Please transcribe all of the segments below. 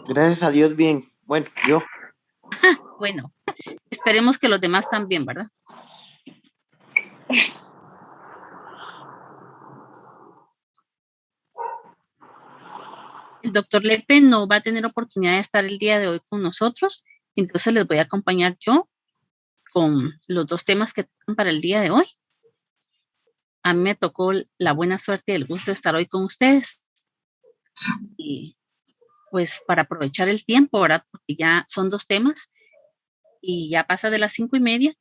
Gracias a Dios, bien. Bueno, yo. Bueno, esperemos que los demás también, ¿verdad? El doctor Lepe no va a tener oportunidad de estar el día de hoy con nosotros, entonces les voy a acompañar yo con los dos temas que tocan para el día de hoy. A mí me tocó la buena suerte y el gusto de estar hoy con ustedes. Y pues para aprovechar el tiempo, ¿verdad? Porque ya son dos temas y ya pasa de las 5:30.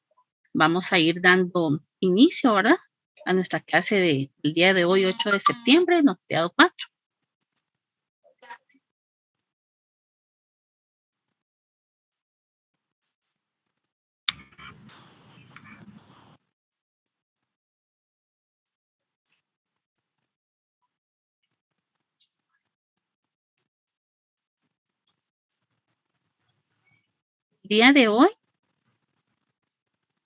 Vamos a ir dando inicio, ¿verdad? A nuestra clase del día de hoy, 8 de septiembre, notariado 4. El día de hoy,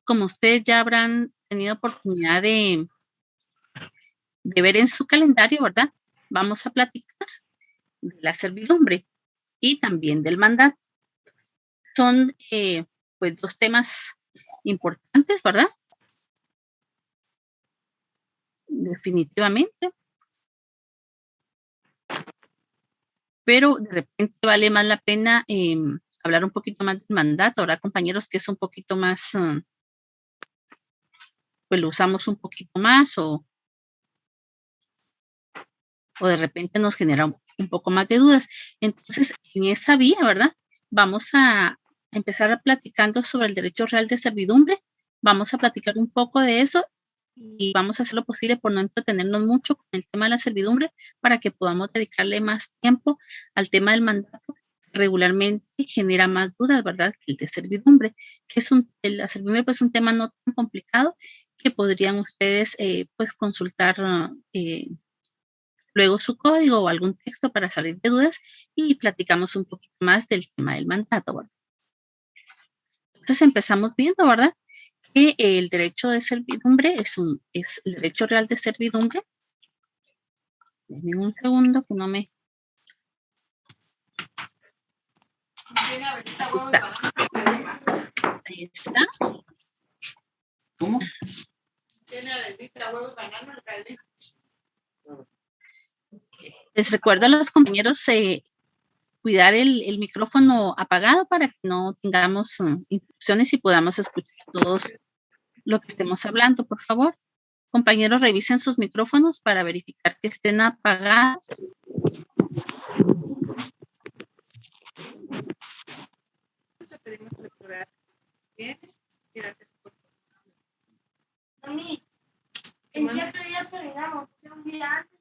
como ustedes ya habrán tenido oportunidad de ver en su calendario, ¿verdad? Vamos a platicar de la servidumbre y también del mandato. Son pues dos temas importantes, ¿verdad? Definitivamente. Pero de repente vale más la pena hablar un poquito más del mandato, ¿verdad, compañeros? Que es un poquito más, pues lo usamos un poquito más o de repente nos genera un poco más de dudas. Entonces, en esa vía, ¿verdad? Vamos a empezar platicando sobre el derecho real de servidumbre. Vamos a platicar un poco de eso y vamos a hacer lo posible por no entretenernos mucho con el tema de la servidumbre para que podamos dedicarle más tiempo al tema del mandato. Regularmente genera más dudas, ¿verdad? Que el de servidumbre, que es la servidumbre pues un tema no tan complicado que podrían ustedes pues consultar luego su código o algún texto para salir de dudas y platicamos un poquito más del tema del mandato, ¿verdad? Entonces empezamos viendo, ¿verdad? Que el derecho de servidumbre es el derecho real de servidumbre. Denme un segundo que no me... Ahí está. ¿Cómo? Les recuerdo a los compañeros cuidar el micrófono apagado para que no tengamos interrupciones y podamos escuchar todos lo que estemos hablando, por favor. Compañeros, revisen sus micrófonos para verificar que estén apagados. En 7 días terminamos, un día antes.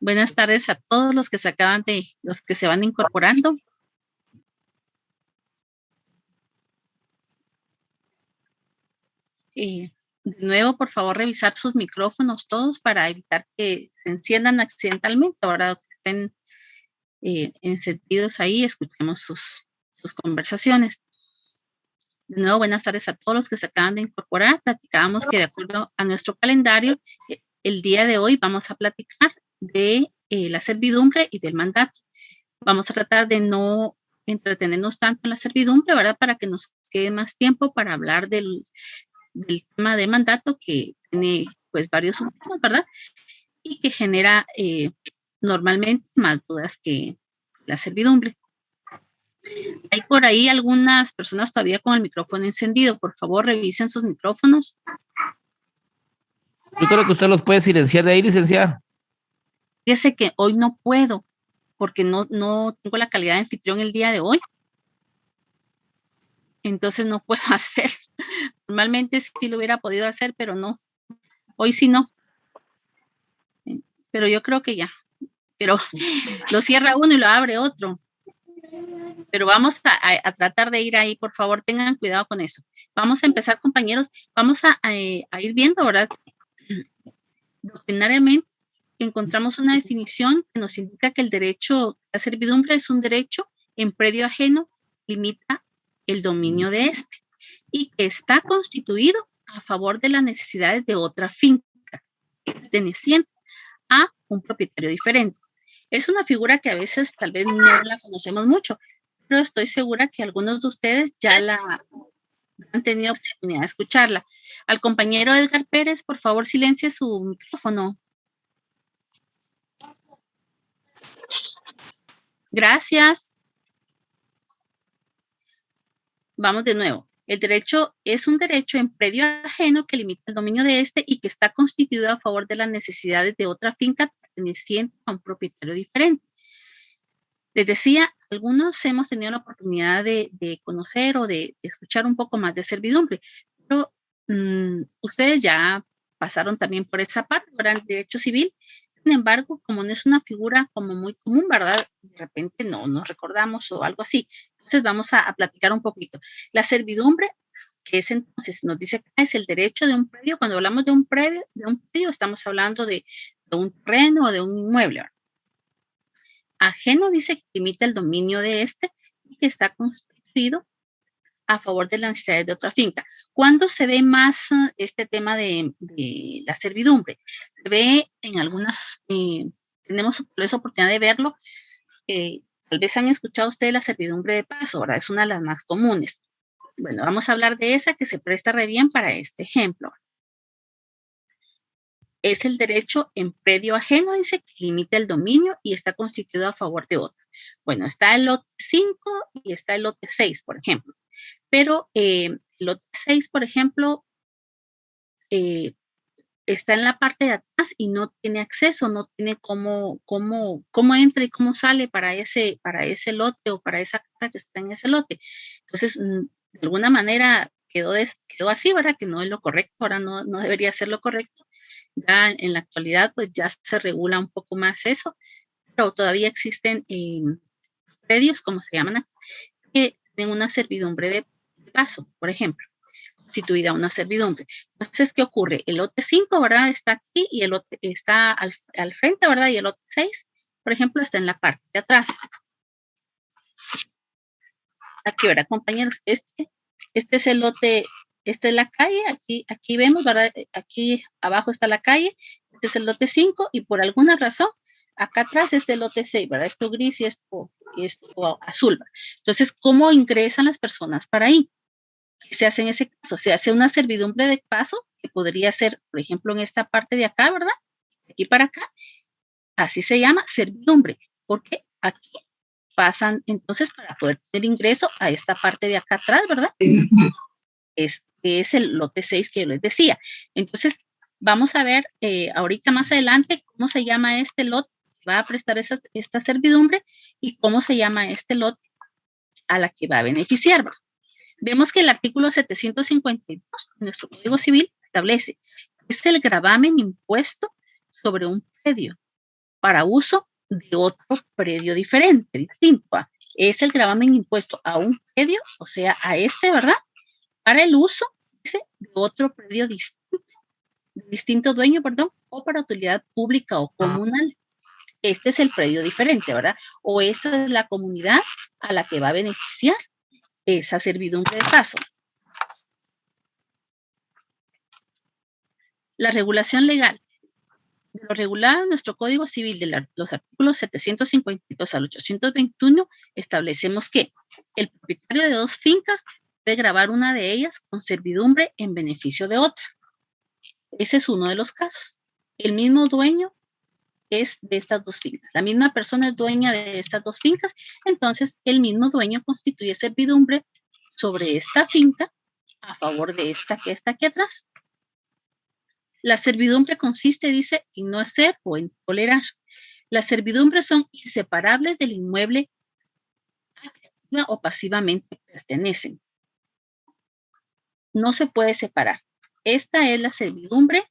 Buenas tardes a todos los que los que se van incorporando. De nuevo, por favor, revisar sus micrófonos todos para evitar que se enciendan accidentalmente. Ahora que estén encendidos ahí, escuchemos sus conversaciones. De nuevo, buenas tardes a todos los que se acaban de incorporar. Platicábamos que de acuerdo a nuestro calendario, el día de hoy vamos a platicar de la servidumbre y del mandato. Vamos a tratar de no entretenernos tanto en la servidumbre, ¿verdad? Para que nos quede más tiempo para hablar del tema de mandato que tiene pues varios subtemas, ¿verdad? Y que genera normalmente más dudas que la servidumbre. Hay por ahí algunas personas todavía con el micrófono encendido. Por favor, revisen sus micrófonos. Yo creo que usted los puede silenciar de ahí, licenciada. Fíjese que hoy no puedo porque no tengo la calidad de anfitrión el día de hoy. Entonces no puedo hacer. Normalmente sí lo hubiera podido hacer, pero no. Hoy sí no. Pero yo creo que ya. Pero lo cierra uno y lo abre otro. Pero vamos a tratar de ir ahí, por favor, tengan cuidado con eso. Vamos a empezar, compañeros. Vamos a ir viendo, ¿verdad? Doctrinariamente encontramos una definición que nos indica que el derecho a servidumbre es un derecho en predio ajeno, limita el dominio de este y que está constituido a favor de las necesidades de otra finca. perteneciente a un propietario diferente. Es una figura que a veces tal vez no la conocemos mucho, pero estoy segura que algunos de ustedes ya la han tenido oportunidad de escucharla. Al compañero Edgar Pérez, por favor, silencie su micrófono. Gracias. Vamos de nuevo. El derecho es un derecho en predio ajeno que limita el dominio de este y que está constituido a favor de las necesidades de otra finca perteneciente a un propietario diferente. Les decía, algunos hemos tenido la oportunidad de conocer o de escuchar un poco más de servidumbre, pero ustedes ya pasaron también por esa parte, ¿verdad? El derecho civil. Sin embargo, como no es una figura como muy común, ¿verdad? De repente no nos recordamos o algo así. Entonces vamos a platicar un poquito. La servidumbre, que es entonces, nos dice que es el derecho de un predio. Cuando hablamos de un predio estamos hablando de un terreno o de un inmueble, ¿verdad? Ajeno dice que limita el dominio de este y que está constituido a favor de las necesidades de otra finca. ¿Cuándo se ve más este tema de la servidumbre? Se ve en algunas, tenemos tal vez oportunidad de verlo, tal vez han escuchado ustedes la servidumbre de paso, ¿verdad? Es una de las más comunes. Bueno, vamos a hablar de esa que se presta re bien para este ejemplo. Es el derecho en predio ajeno, dice, que limita el dominio y está constituido a favor de otro. Bueno, está el lote 5 y está el lote 6, por ejemplo. Pero el lote 6, por ejemplo, está en la parte de atrás y no tiene acceso, no tiene cómo entra y cómo sale para ese lote o para esa casa que está en ese lote. Entonces, de alguna manera quedó así, ¿verdad? Que no es lo correcto, ahora no debería ser lo correcto. Ya en la actualidad, pues ya se regula un poco más eso, pero todavía existen predios, como se llaman acá, que tienen una servidumbre de paso, por ejemplo, constituida una servidumbre. Entonces, ¿qué ocurre? El lote 5, ¿verdad? Está aquí y el lote está al frente, ¿verdad? Y el lote 6, por ejemplo, está en la parte de atrás. Aquí, ¿verdad, compañeros? Este es el lote, esta es la calle, aquí vemos, ¿verdad? Aquí abajo está la calle, este es el lote 5 y por alguna razón, acá atrás es el lote 6, ¿verdad? Esto gris y esto azul, ¿verdad? Entonces, ¿cómo ingresan las personas para ahí? ¿Qué se hace en ese caso? Se hace una servidumbre de paso, que podría ser, por ejemplo, en esta parte de acá, ¿verdad? De aquí para acá. Así se llama servidumbre, porque aquí pasan entonces para poder tener ingreso a esta parte de acá atrás, ¿verdad? Es el lote 6 que yo les decía. Entonces, vamos a ver ahorita más adelante cómo se llama este lote que va a prestar esta servidumbre y cómo se llama este lote a la que va a beneficiar, ¿verdad? Vemos que el artículo 752 de nuestro Código Civil establece que es el gravamen impuesto sobre un predio para uso de otro predio diferente, distinto. Es el gravamen impuesto a un predio, o sea, a este, ¿verdad? Para el uso, dice, de otro predio distinto dueño, perdón, o para utilidad pública o comunal. Este es el predio diferente, ¿verdad? O esa es la comunidad a la que va a beneficiar esa servidumbre de paso. La regulación legal. De lo regulado en nuestro Código Civil de los artículos 752 al 821, establecemos que el propietario de dos fincas debe gravar una de ellas con servidumbre en beneficio de otra. Ese es uno de los casos. El mismo dueño es de estas dos fincas. La misma persona es dueña de estas dos fincas, entonces el mismo dueño constituye servidumbre sobre esta finca a favor de esta que está aquí atrás. La servidumbre consiste, dice, en no hacer o en tolerar. Las servidumbres son inseparables del inmueble activa o pasivamente pertenecen. No se puede separar. Esta es la servidumbre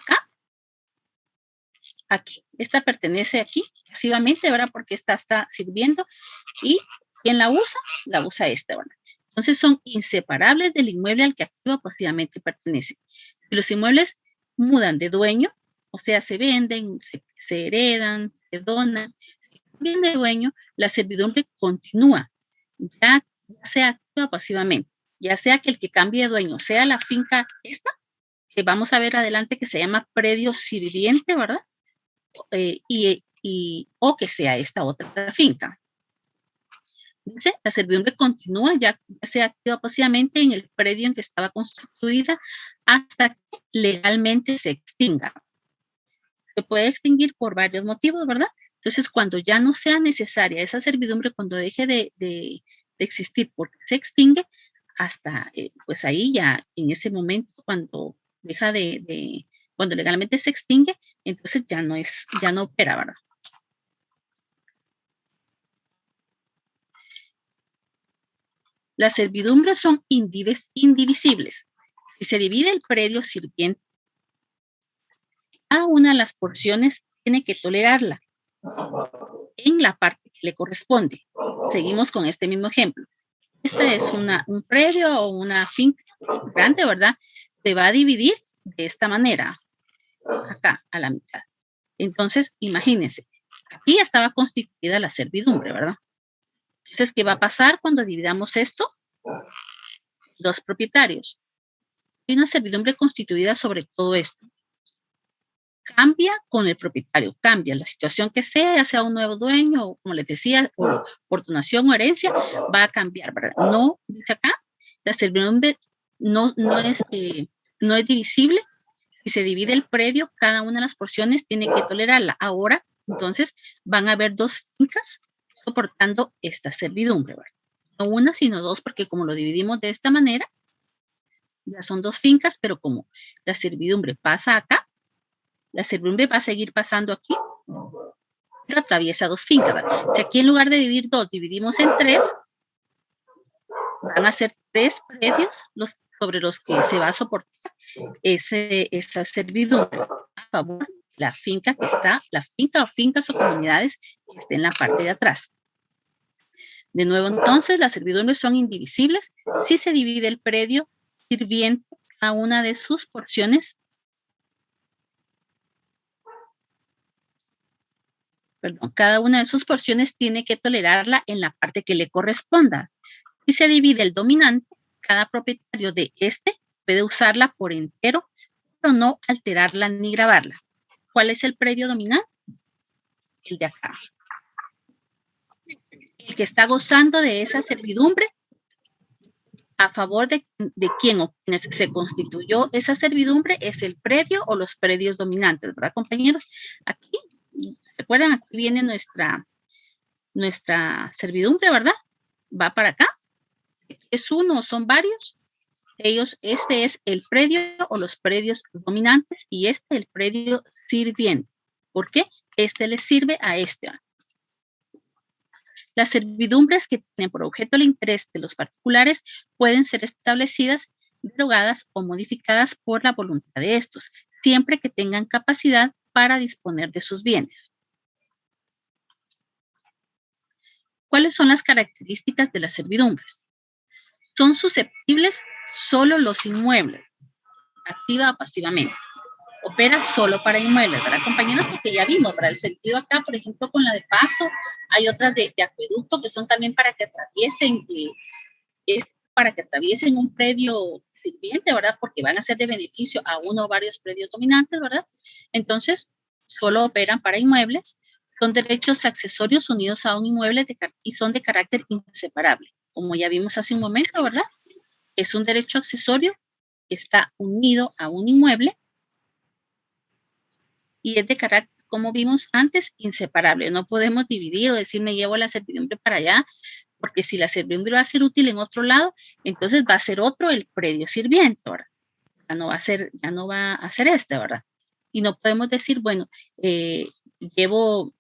acá. Aquí. Esta pertenece aquí pasivamente, ¿verdad? Porque esta está sirviendo y quien la usa esta, ¿verdad? Entonces son inseparables del inmueble al que activa o pasivamente pertenece. Si los inmuebles mudan de dueño, o sea, se venden, se heredan, se donan, si cambian de dueño, la servidumbre continúa, ya sea activa o pasivamente, ya sea que el que cambie de dueño sea la finca esta, que vamos a ver adelante que se llama predio sirviente, ¿verdad? O que sea esta otra finca. Dice, la servidumbre continúa ya sea activa pasivamente en el predio en que estaba constituida hasta que legalmente se extinga. Se puede extinguir por varios motivos, ¿verdad? Entonces, cuando ya no sea necesaria esa servidumbre, cuando deje de existir porque se extingue, hasta pues ahí ya en ese momento, cuando deja cuando legalmente se extingue, entonces ya no opera, ¿verdad? Las servidumbres son indivisibles. Si se divide el predio sirviente, cada una de las porciones tiene que tolerarla en la parte que le corresponde. Seguimos con este mismo ejemplo. Este es un predio o una finca grande, ¿verdad? Se va a dividir de esta manera, acá a la mitad. Entonces, imagínense, aquí estaba constituida la servidumbre, ¿verdad? Entonces, ¿qué va a pasar cuando dividamos esto? Dos propietarios. Hay una servidumbre constituida sobre todo esto. Cambia con el propietario, cambia la situación que sea, ya sea un nuevo dueño, o como les decía, por donación o herencia, va a cambiar, ¿verdad? No, dice acá, la servidumbre no es divisible. Si se divide el predio, cada una de las porciones tiene que tolerarla. Ahora, entonces, van a haber dos fincas soportando esta servidumbre, ¿verdad? No una, sino dos, porque como lo dividimos de esta manera, ya son dos fincas, pero como la servidumbre pasa acá, la servidumbre va a seguir pasando aquí, pero atraviesa dos fincas, ¿verdad? Si aquí en lugar de dividir dos, dividimos en tres, van a ser tres predios sobre los que se va a soportar esa servidumbre a favor de la finca que está, la finca o fincas o comunidades que estén en la parte de atrás. De nuevo, entonces, las servidumbres son indivisibles si se divide el predio sirviente a una de sus porciones. Perdón, cada una de sus porciones tiene que tolerarla en la parte que le corresponda. Si se divide el dominante, cada propietario de este puede usarla por entero, pero no alterarla ni grabarla. ¿Cuál es el predio dominante? El de acá. El que está gozando de esa servidumbre a favor de quien o quienes se constituyó esa servidumbre es el predio o los predios dominantes, ¿verdad, compañeros? Aquí, recuerden, aquí viene nuestra servidumbre, ¿verdad? Va para acá. ¿Es uno o son varios? Este es el predio o los predios dominantes y este el predio sirviente. ¿Por qué? Este le sirve a este. Las servidumbres que tienen por objeto el interés de los particulares pueden ser establecidas, derogadas o modificadas por la voluntad de estos, siempre que tengan capacidad para disponer de sus bienes. ¿Cuáles son las características de las servidumbres? Son susceptibles solo los inmuebles, activa o pasivamente. Opera solo para inmuebles, ¿verdad, compañeros? Porque ya vimos, para el sentido acá, por ejemplo, con la de paso, hay otras de acueducto que son también para que atraviesen un predio sirviente, ¿verdad? Porque van a ser de beneficio a uno o varios predios dominantes, ¿verdad? Entonces, solo operan para inmuebles, son derechos accesorios unidos a un inmueble y son de carácter inseparable. Como ya vimos hace un momento, ¿verdad? Es un derecho accesorio que está unido a un inmueble y es de carácter, como vimos antes, inseparable. No podemos dividir o decir me llevo la servidumbre para allá, porque si la servidumbre va a ser útil en otro lado, entonces va a ser otro el predio sirviente, ¿verdad? Ya no va a ser este, ¿verdad? Y no podemos decir, bueno, me llevo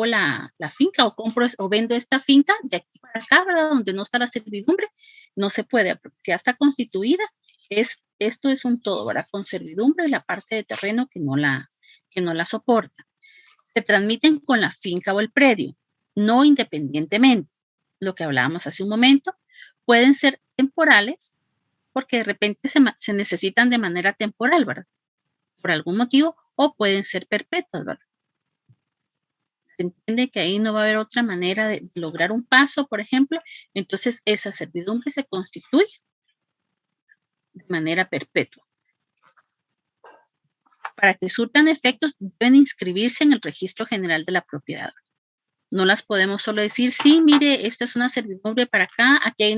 la finca o compro o vendo esta finca de aquí para acá, ¿verdad? Donde no está la servidumbre, no se puede, porque ya está constituida. Esto es un todo, ¿verdad? Con servidumbre y la parte de terreno que no la soporta. Se transmiten con la finca o el predio, no independientemente. Lo que hablábamos hace un momento, pueden ser temporales porque de repente se necesitan de manera temporal, ¿verdad? Por algún motivo, o pueden ser perpetuas, ¿verdad? Se entiende que ahí no va a haber otra manera de lograr un paso, por ejemplo, entonces esa servidumbre se constituye de manera perpetua. Para que surtan efectos, deben inscribirse en el registro general de la propiedad. No las podemos solo decir, sí, mire, esto es una servidumbre para acá, aquí hay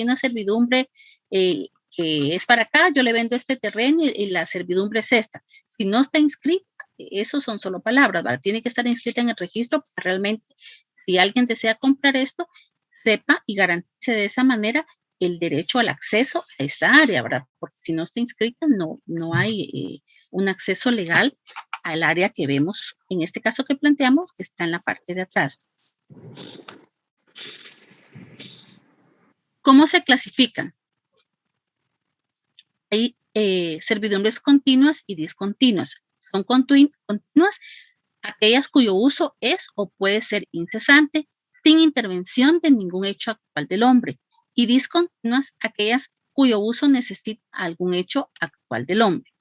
una servidumbre que es para acá, yo le vendo este terreno y la servidumbre es esta. Si no está inscrita, eso son solo palabras, ¿verdad? Tiene que estar inscrita en el registro para realmente, si alguien desea comprar esto, sepa y garantice de esa manera el derecho al acceso a esta área, ¿verdad? Porque si no está inscrita, no hay un acceso legal al área que vemos, en este caso que planteamos, que está en la parte de atrás. ¿Cómo se clasifican? Hay servidumbres continuas y discontinuas. Son continuas aquellas cuyo uso es o puede ser incesante, sin intervención de ningún hecho actual del hombre, y discontinuas aquellas cuyo uso necesita algún hecho actual del hombre.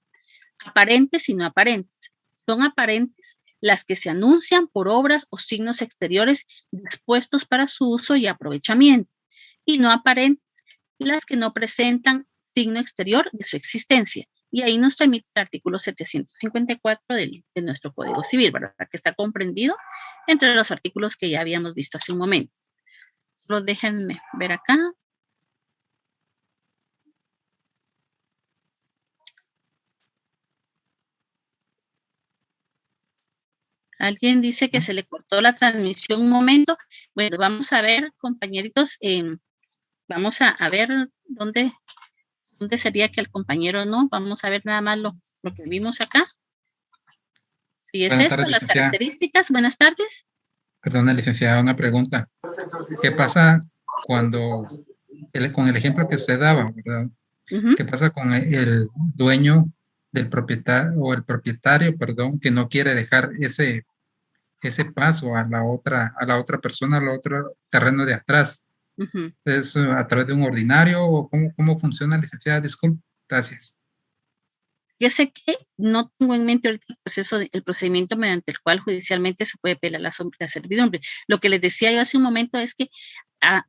Aparentes y no aparentes. Son aparentes las que se anuncian por obras o signos exteriores dispuestos para su uso y aprovechamiento, y no aparentes las que no presentan signo exterior de su existencia. Y ahí nos remite el artículo 754 de nuestro Código Civil, ¿verdad? Que está comprendido entre los artículos que ya habíamos visto hace un momento. Solo déjenme ver acá. Alguien dice que se le cortó la transmisión un momento. Bueno, vamos a ver, compañeritos, vamos a ver dónde sería que el compañero no. Vamos a ver nada más lo que vimos acá. Si es esto, las características. Buenas tardes. Perdona, licenciada, una pregunta. ¿Qué pasa cuando, con el ejemplo que usted daba, ¿verdad? ¿Qué pasa con el dueño del propietario o el propietario, perdón, que no quiere dejar ese paso a la otra persona, al otro terreno de atrás? ¿Es a través de un ordinario o cómo funciona, licenciada? Disculpe. Gracias. Ya sé que no tengo en mente ahorita el procedimiento mediante el cual judicialmente se puede apelar la servidumbre. Lo que les decía yo hace un momento es que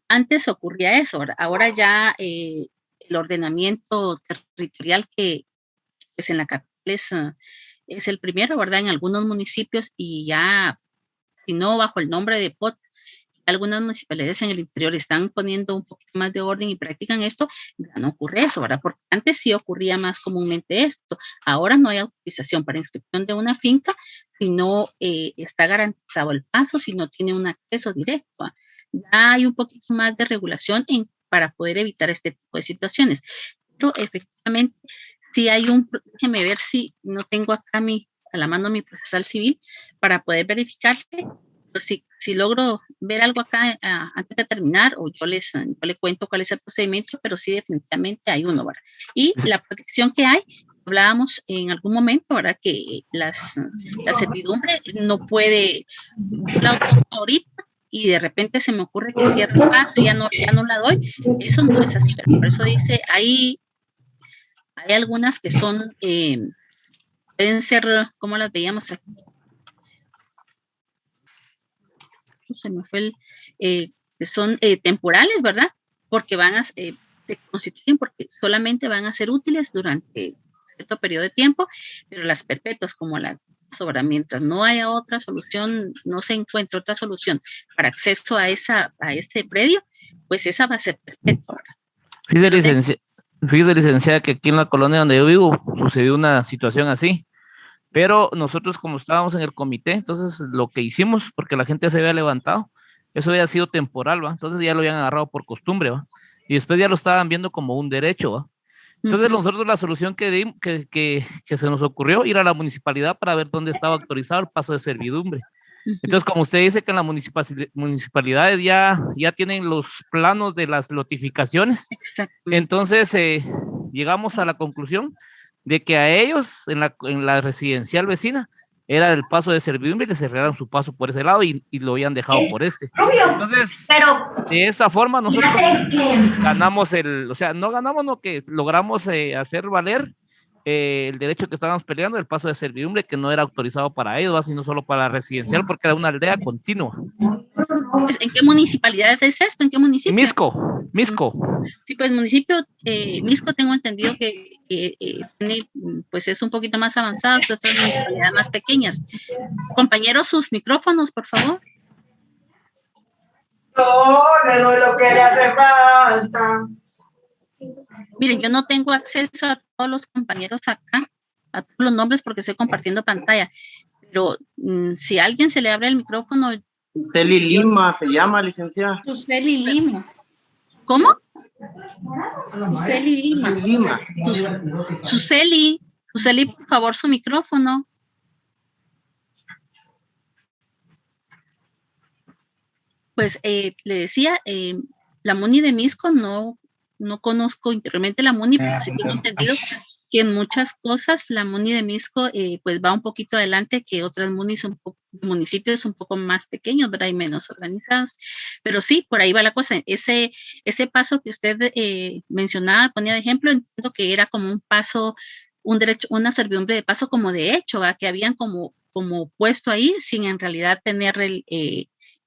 antes ocurría eso, ahora ya el ordenamiento territorial que pues en la capital es el primero, ¿verdad? En algunos municipios y ya, si no bajo el nombre de POT, algunas municipalidades en el interior están poniendo un poquito más de orden y practican esto, ya no ocurre eso, ¿verdad? Porque antes sí ocurría más comúnmente esto. Ahora no hay autorización para inscripción de una finca si no está garantizado el paso, si no tiene un acceso directo. Ya hay un poquito más de regulación para poder evitar este tipo de situaciones. Pero efectivamente, sí hay déjeme ver si no tengo acá a la mano mi procesal civil para poder verificarle. Pero si logro ver algo acá antes de terminar, o yo le cuento cuál es el procedimiento, pero sí definitivamente hay uno, ¿verdad? Y la protección que hay, hablábamos en algún momento, ¿verdad? Que la servidumbre no puede, la autorizo ahorita y de repente se me ocurre que cierre el paso y ya no la doy. Eso no es así, ¿verdad? Por eso dice, hay algunas que son, pueden ser, como las veíamos aquí, se me fue son temporales, ¿verdad? Porque se constituyen porque solamente van a ser útiles durante cierto periodo de tiempo, pero las perpetuas como las sobra, mientras no haya otra solución, no se encuentre otra solución para acceso a ese predio, pues esa va a ser perpetua. Fíjese, licenciada, que aquí en la colonia donde yo vivo sucedió una situación así. Pero nosotros, como estábamos en el comité, entonces lo que hicimos, porque la gente se había levantado, eso había sido temporal, ¿va? Entonces ya lo habían agarrado por costumbre, ¿va? Y después ya lo estaban viendo como un derecho, ¿va? Entonces nosotros la solución que se nos ocurrió, ir a la municipalidad para ver dónde estaba autorizado el paso de servidumbre. Entonces, como usted dice que en la municipalidades ya tienen los planos de las notificaciones, entonces llegamos a la conclusión de que a ellos en la residencial vecina era el paso de servidumbre y le cerraron su paso por ese lado y lo habían dejado por este. Entonces, de esa forma nosotros ganamos no ganamos, no, que logramos hacer valer el derecho que estábamos peleando, el paso de servidumbre, que no era autorizado para ellos, sino solo para residencial, porque era una aldea continua. ¿En qué municipalidad es esto? ¿En qué municipio? Misco. Sí, pues municipio Misco tengo entendido que tiene, pues es un poquito más avanzado que otras municipalidades más pequeñas. Compañeros, sus micrófonos, por favor. No, le doy lo que le hace falta. Miren, yo no tengo acceso a todos los compañeros acá, a todos los nombres porque estoy compartiendo pantalla, pero si a alguien se le abre el micrófono. Suseli Lima se llama, licenciada. Suseli Lima. ¿Cómo? Suseli Lima. Suseli, por favor, su micrófono. Pues le decía, la MUNI de Misco no conozco interiormente la MUNI, pero sí tengo entendido que en muchas cosas la MUNI de Misco pues va un poquito adelante que otras municipios un poco más pequeños, ¿verdad? Y menos organizados. Pero sí, por ahí va la cosa. Ese paso que usted mencionaba, ponía de ejemplo, entiendo que era como un paso, un derecho, una servidumbre de paso como de hecho, ¿verdad? Que habían como puesto ahí sin en realidad tener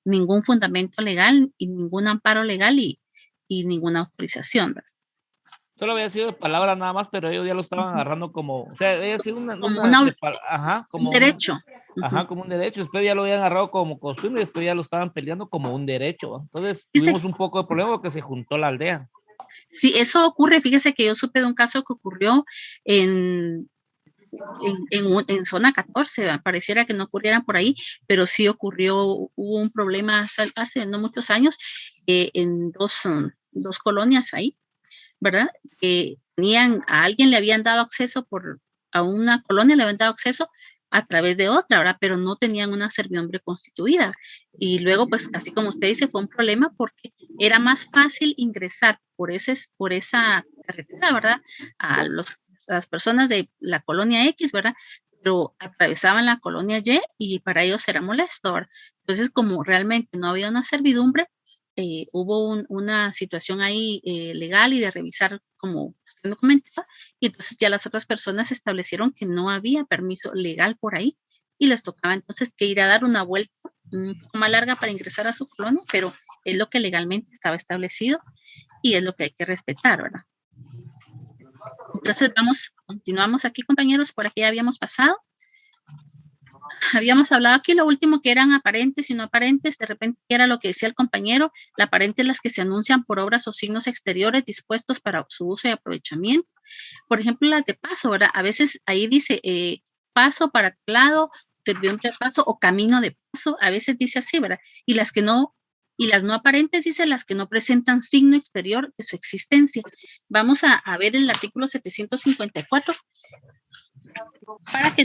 ningún fundamento legal y ningún amparo legal y ninguna autorización, ¿verdad? Solo había sido de palabra nada más, pero ellos ya lo estaban agarrando como, o sea, había sido como un derecho. Como un derecho. Después ya lo habían agarrado como costumbre y después ya lo estaban peleando como un derecho. Entonces tuvimos un poco de problema porque se juntó la aldea. Sí, eso ocurre. Fíjese que yo supe de un caso que ocurrió en zona 14, pareciera que no ocurriera por ahí, pero sí ocurrió, hubo un problema hace no muchos años en dos colonias ahí, ¿verdad? A alguien le habían dado acceso a una colonia, le habían dado acceso a través de otra, ¿verdad? Pero no tenían una servidumbre constituida. Y luego, pues, así como usted dice, fue un problema porque era más fácil ingresar por esa carretera, ¿verdad? A las personas de la colonia X, ¿verdad? Pero atravesaban la colonia Y y para ellos era molesto, ¿verdad? Entonces, como realmente no había una servidumbre, hubo una situación ahí legal y de revisar como usted me comentaba, y entonces ya las otras personas establecieron que no había permiso legal por ahí y les tocaba entonces que ir a dar una vuelta un poco más larga para ingresar a su colonia, pero es lo que legalmente estaba establecido y es lo que hay que respetar, ¿verdad? Entonces continuamos aquí, compañeros, por aquí ya habíamos pasado. Habíamos hablado aquí lo último que eran aparentes y no aparentes, de repente era lo que decía el compañero, la aparente es las que se anuncian por obras o signos exteriores dispuestos para su uso y aprovechamiento. Por ejemplo, las de paso, ¿verdad? A veces ahí dice paso para traslado, servidumbre de paso o camino de paso, a veces dice así, ¿verdad? Y las no aparentes dice las que no presentan signo exterior de su existencia. Vamos a ver el artículo 754 para que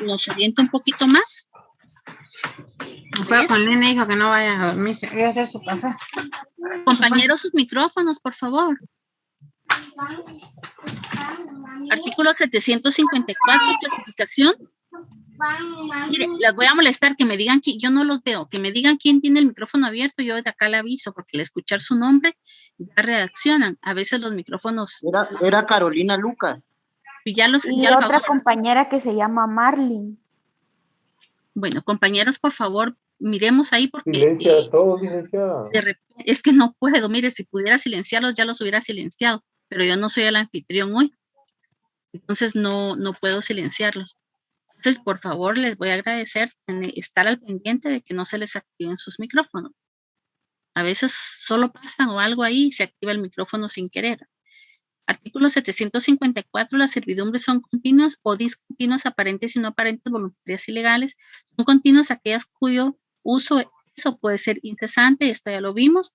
nos oriente un poquito más. Con Lina dijo que no vaya a dormirse, voy a hacer su café. Compañeros, sus micrófonos, por favor. Artículo 754, clasificación. Mire, las voy a molestar que me digan que yo no los veo, que me digan quién tiene el micrófono abierto, yo de acá le aviso, porque al escuchar su nombre ya reaccionan. A veces los micrófonos. Era Carolina Lucas. Y otra compañera que se llama Marlene. Bueno, compañeros, por favor, miremos ahí porque silencia todo, licenciada. Es que no puedo, mire, si pudiera silenciarlos ya los hubiera silenciado, pero yo no soy el anfitrión hoy, entonces no puedo silenciarlos. Entonces, por favor, les voy a agradecer estar al pendiente de que no se les activen sus micrófonos. A veces solo pasan o algo ahí y se activa el micrófono sin querer. Artículo 754, las servidumbres son continuas o discontinuas, aparentes y no aparentes, voluntarias y legales. Son continuas aquellas cuyo uso eso puede ser incesante, esto ya lo vimos.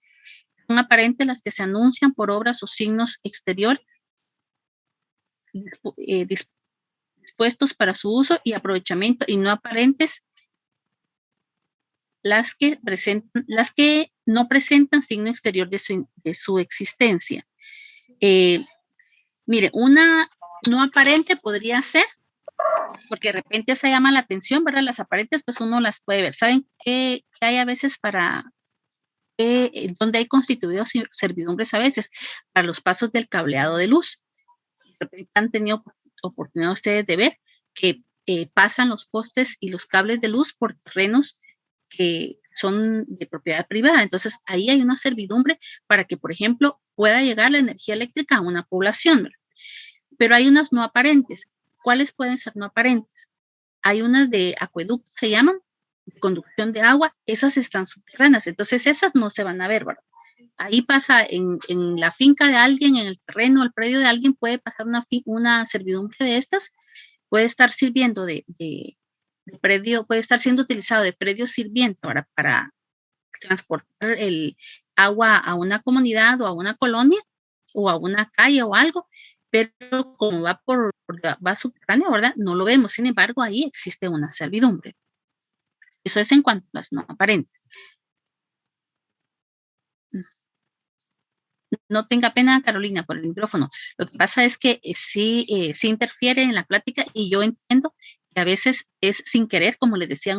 Son aparentes las que se anuncian por obras o signos exteriores dispuestos para su uso y aprovechamiento, y no aparentes las que no presentan signo exterior de su existencia. Mire, una no aparente podría ser, porque de repente se llama la atención, ¿verdad? Las aparentes, pues uno las puede ver. ¿Saben qué hay a veces donde hay constituidos servidumbres a veces? Para los pasos del cableado de luz. De repente han tenido oportunidad ustedes de ver que pasan los postes y los cables de luz por terrenos que son de propiedad privada. Entonces, ahí hay una servidumbre para que, por ejemplo, pueda llegar la energía eléctrica a una población, ¿verdad? Pero hay unas no aparentes. ¿Cuáles pueden ser no aparentes? Hay unas de acueducto, se llaman, de conducción de agua. Esas están subterráneas. Entonces, esas no se van a ver, ¿verdad? Ahí pasa en la finca de alguien, en el terreno, el predio de alguien, puede pasar una servidumbre de estas, puede estar sirviendo de predio, puede estar siendo utilizado de predio sirviente para transportar el agua a una comunidad o a una colonia o a una calle o algo, pero como va va subterráneo, ¿verdad? No lo vemos. Sin embargo, ahí existe una servidumbre. Eso es en cuanto a las no aparentes. No tenga pena, Carolina, por el micrófono. Lo que pasa es que sí interfiere en la plática y yo entiendo que a veces es sin querer, como les decía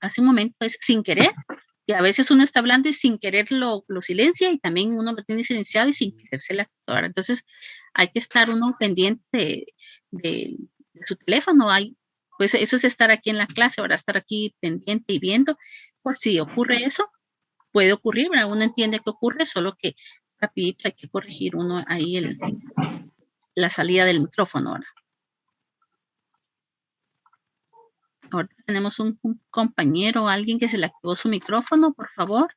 hace un momento, es sin querer, y a veces uno está hablando y sin querer lo silencia y también uno lo tiene silenciado y sin quererse la actuar. Entonces hay que estar uno pendiente de su teléfono. Pues eso es estar aquí en la clase, ahora estar aquí pendiente y viendo por si ocurre eso. Puede ocurrir, ¿verdad? Uno entiende que ocurre, solo que rapidito hay que corregir uno ahí la salida del micrófono ahora. Ahora tenemos un compañero, alguien que se le activó su micrófono, por favor.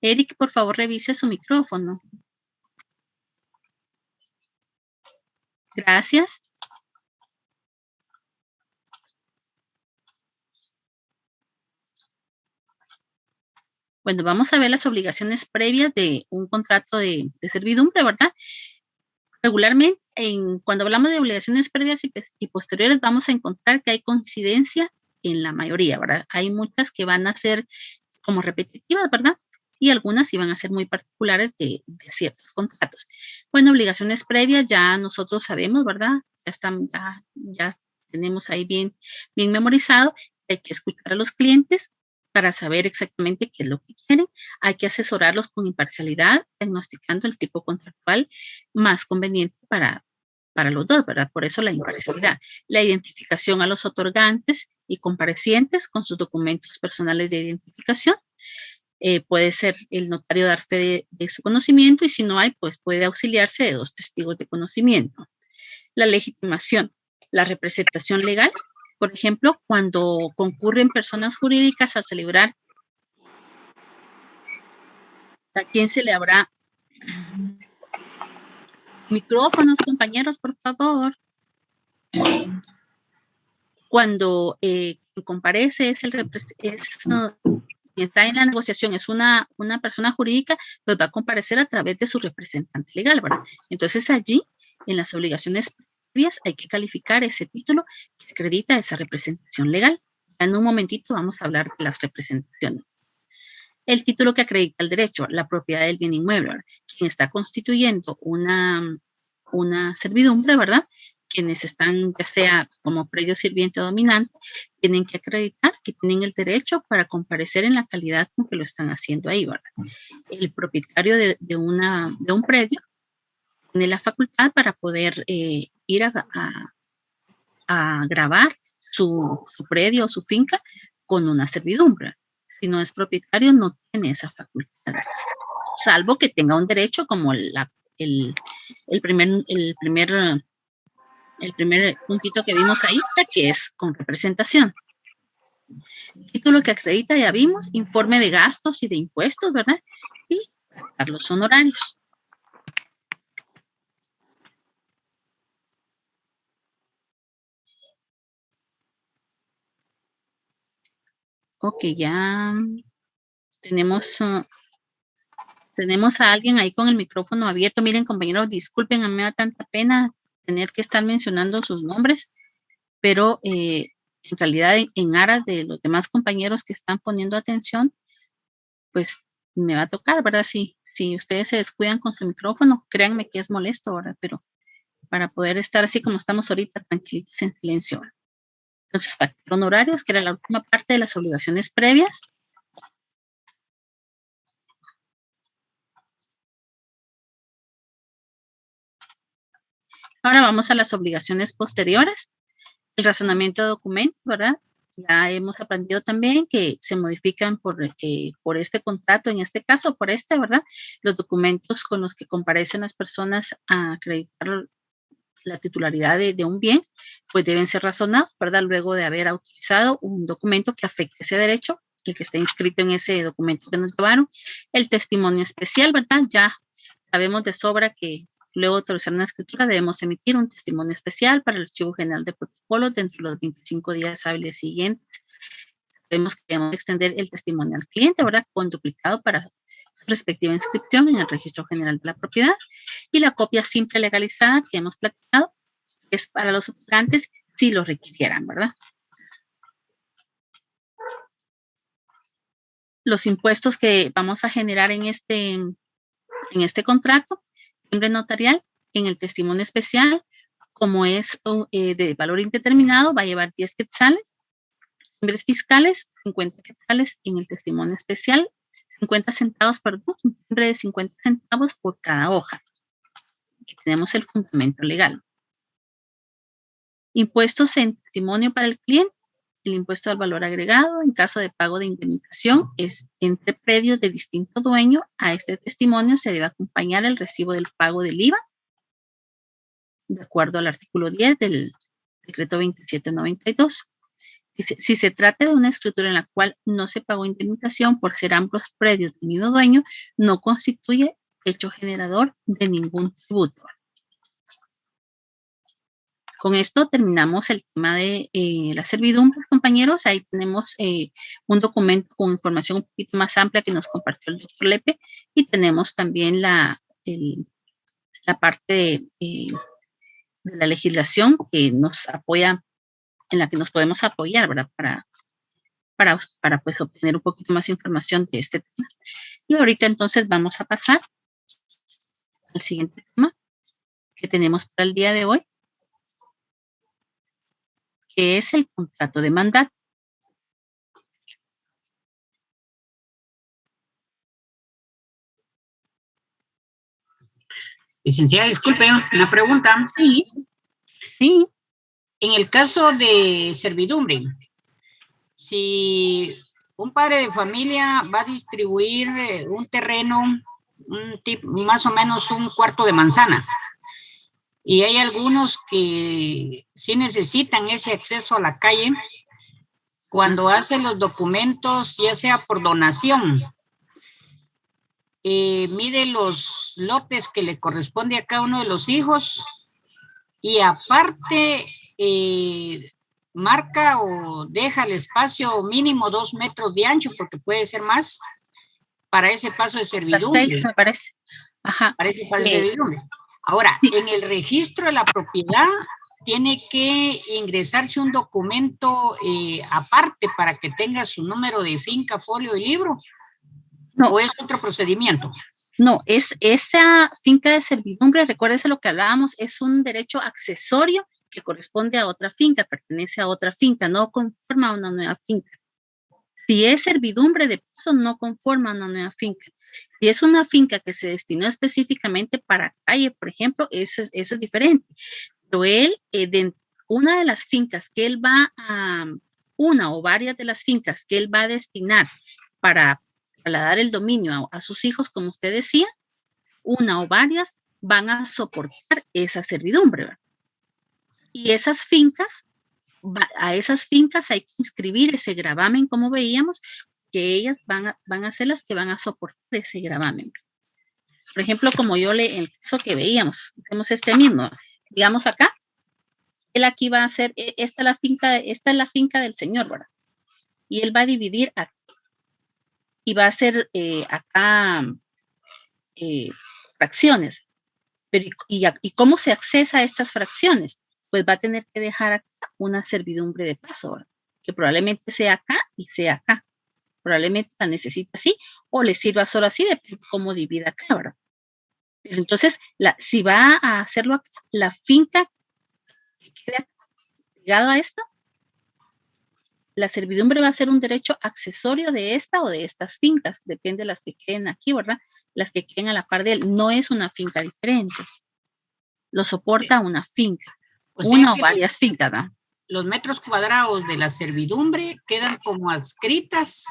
Eric, por favor, revise su micrófono. Gracias. Bueno, vamos a ver las obligaciones previas de un contrato de servidumbre, ¿verdad? Regularmente, cuando hablamos de obligaciones previas y posteriores, vamos a encontrar que hay coincidencia en la mayoría, ¿verdad? Hay muchas que van a ser como repetitivas, ¿verdad? Y algunas sí van a ser muy particulares de ciertos contratos. Bueno, obligaciones previas ya nosotros sabemos, ¿verdad? Ya tenemos ahí bien memorizado. Hay que escuchar a los clientes para saber exactamente qué es lo que quieren. Hay que asesorarlos con imparcialidad, diagnosticando el tipo contractual más conveniente para los dos, ¿verdad? Por eso la imparcialidad. La identificación a los otorgantes y comparecientes con sus documentos personales de identificación. Puede ser el notario dar fe de su conocimiento y si no hay, pues puede auxiliarse de 2 testigos de conocimiento. La legitimación, la representación legal. Por ejemplo, cuando concurren personas jurídicas a celebrar, ¿a quién se le habrá? Micrófonos, compañeros, por favor. Cuando comparece está en la negociación, es una persona jurídica, pues va a comparecer a través de su representante legal, ¿verdad? Entonces allí, en las obligaciones previas, hay que calificar ese título que acredita esa representación legal. En un momentito vamos a hablar de las representaciones. El título que acredita el derecho, la propiedad del bien inmueble, ¿verdad? Quien está constituyendo una servidumbre, ¿verdad? Quienes están, ya sea como predio sirviente o dominante, tienen que acreditar que tienen el derecho para comparecer en la calidad con que lo están haciendo ahí, ¿verdad? El propietario de un predio tiene la facultad para poder ir a grabar su predio o su finca con una servidumbre. Si no es propietario, no tiene esa facultad, salvo que tenga un derecho como el primer puntito que vimos ahí, que es con representación. Título que acredita, ya vimos, informe de gastos y de impuestos, ¿verdad? Y los honorarios. Ok, ya tenemos a alguien ahí con el micrófono abierto. Miren, compañeros, disculpen, a mí me da tanta pena tener que estar mencionando sus nombres, pero en realidad en aras de los demás compañeros que están poniendo atención, pues me va a tocar, ¿verdad? Si ustedes se descuidan con su micrófono, créanme que es molesto, ¿verdad? Pero para poder estar así como estamos ahorita, tranquilitos en silencio. Entonces, factor honorarios, que era la última parte de las obligaciones previas. Ahora vamos a las obligaciones posteriores. El razonamiento de documentos, ¿verdad? Ya hemos aprendido también que se modifican por este contrato, en este caso, por este, ¿verdad? Los documentos con los que comparecen las personas a acreditar la titularidad de un bien, pues deben ser razonados, ¿verdad? Luego de haber utilizado un documento que afecte ese derecho, el que está inscrito en ese documento que nos llevaron. El testimonio especial, ¿verdad? Ya sabemos de sobra que luego de autorizar una escritura debemos emitir un testimonio especial para el Archivo General de Protocolos dentro de los 25 días hábiles siguientes. Sabemos que debemos extender el testimonio al cliente, ¿verdad? Con duplicado para su respectiva inscripción en el Registro General de la Propiedad. Y la copia simple legalizada que hemos platicado es para los otorgantes si lo requirieran, ¿verdad? Los impuestos que vamos a generar en este contrato, timbre notarial, en el testimonio especial, como es de valor indeterminado, va a llevar 10 quetzales, timbres fiscales, 50 quetzales en el testimonio especial, 50 centavos, perdón, un timbre de 50 centavos por cada hoja. Aquí tenemos el fundamento legal. Impuestos en testimonio para el cliente. El impuesto al valor agregado en caso de pago de indemnización es entre predios de distinto dueño. A este testimonio se debe acompañar el recibo del pago del IVA, de acuerdo al artículo 10 del decreto 2792. Si se trata de una escritura en la cual no se pagó indemnización por ser ambos predios del mismo dueño, no constituye hecho generador de ningún tributo. Con esto terminamos el tema de la servidumbre, compañeros. Ahí tenemos un documento con información un poquito más amplia que nos compartió el doctor Lepe, y tenemos también la parte de la legislación que nos apoya, en la que nos podemos apoyar, ¿verdad? Para pues, obtener un poquito más información de este tema. Y ahorita entonces vamos a pasar al siguiente tema que tenemos para el día de hoy, que es el contrato de mandato. Licenciada, disculpe, una pregunta. Sí, sí. En el caso de servidumbre, si un padre de familia va a distribuir un terreno, más o menos un cuarto de manzana, y hay algunos que sí necesitan ese acceso a la calle, cuando hacen los documentos, ya sea por donación, mide los lotes que le corresponde a cada uno de los hijos, y aparte marca o deja el espacio mínimo 2 metros de ancho, porque puede ser más, para ese paso de servidumbre. 6, me parece. Ajá. Para ese paso de servidumbre. Ahora, en el registro de la propiedad tiene que ingresarse un documento aparte para que tenga su número de finca, folio y libro. No. ¿O es otro procedimiento? No, es esa finca de servidumbre, recuérdese lo que hablábamos, es un derecho accesorio que corresponde a otra finca, pertenece a otra finca, no conforma a una nueva finca. Si es servidumbre de paso, no conforma a una nueva finca. Si es una finca que se destinó específicamente para calle, por ejemplo, eso es diferente. Pero él, una de las fincas que él va a, una o varias de las fincas que él va a destinar para trasladar el dominio a sus hijos, como usted decía, una o varias van a soportar esa servidumbre, ¿verdad? Y esas fincas, a esas fincas hay que inscribir ese gravamen, como veíamos, que ellas van a ser las que van a soportar ese gravamen. Por ejemplo, como en el caso que veíamos, vemos este mismo, digamos acá, él aquí va a hacer, esta es la finca del señor, ¿verdad? Y él va a dividir aquí. Y va a hacer acá fracciones. Pero, ¿y cómo se accesa a estas fracciones? Pues va a tener que dejar acá una servidumbre de paso, ¿verdad? Que probablemente sea acá y sea acá. Probablemente la necesita así o le sirva solo así, depende de cómo divida acá, ¿verdad? Pero entonces, si va a hacerlo acá, la finca que quede pegado a esto, la servidumbre va a ser un derecho accesorio de esta o de estas fincas, depende de las que queden aquí, ¿verdad? Las que queden a la par de él, no es una finca diferente. lo soporta una finca, O sea una o que varias fincas, ¿verdad? los metros cuadrados de la servidumbre quedan como adscritas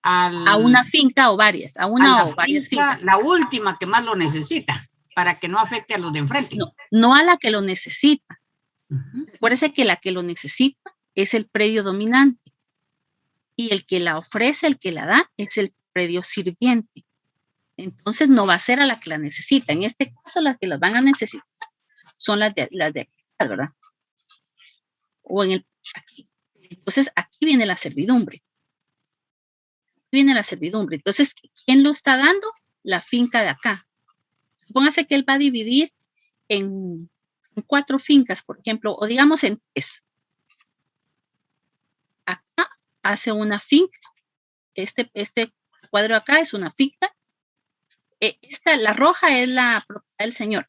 A una finca o varias, a una o varias fincas. La última que más lo necesita, para que no afecte a los de enfrente. No, no a la que lo necesita. Ujú. Recuérdese que la que lo necesita es el predio dominante y el que la ofrece, el que la da, es el predio sirviente. Entonces no va a ser a la que la necesita. En este caso, las que las van a necesitar son las de aquí, ¿verdad? O en el aquí. Entonces aquí viene la servidumbre. Viene la servidumbre. Entonces, ¿quién lo está dando? La finca de acá. Supóngase que él va a dividir en 4 fincas, por ejemplo, o digamos en 3. Acá hace una finca. Este cuadro acá es una finca. La roja es la propiedad del señor.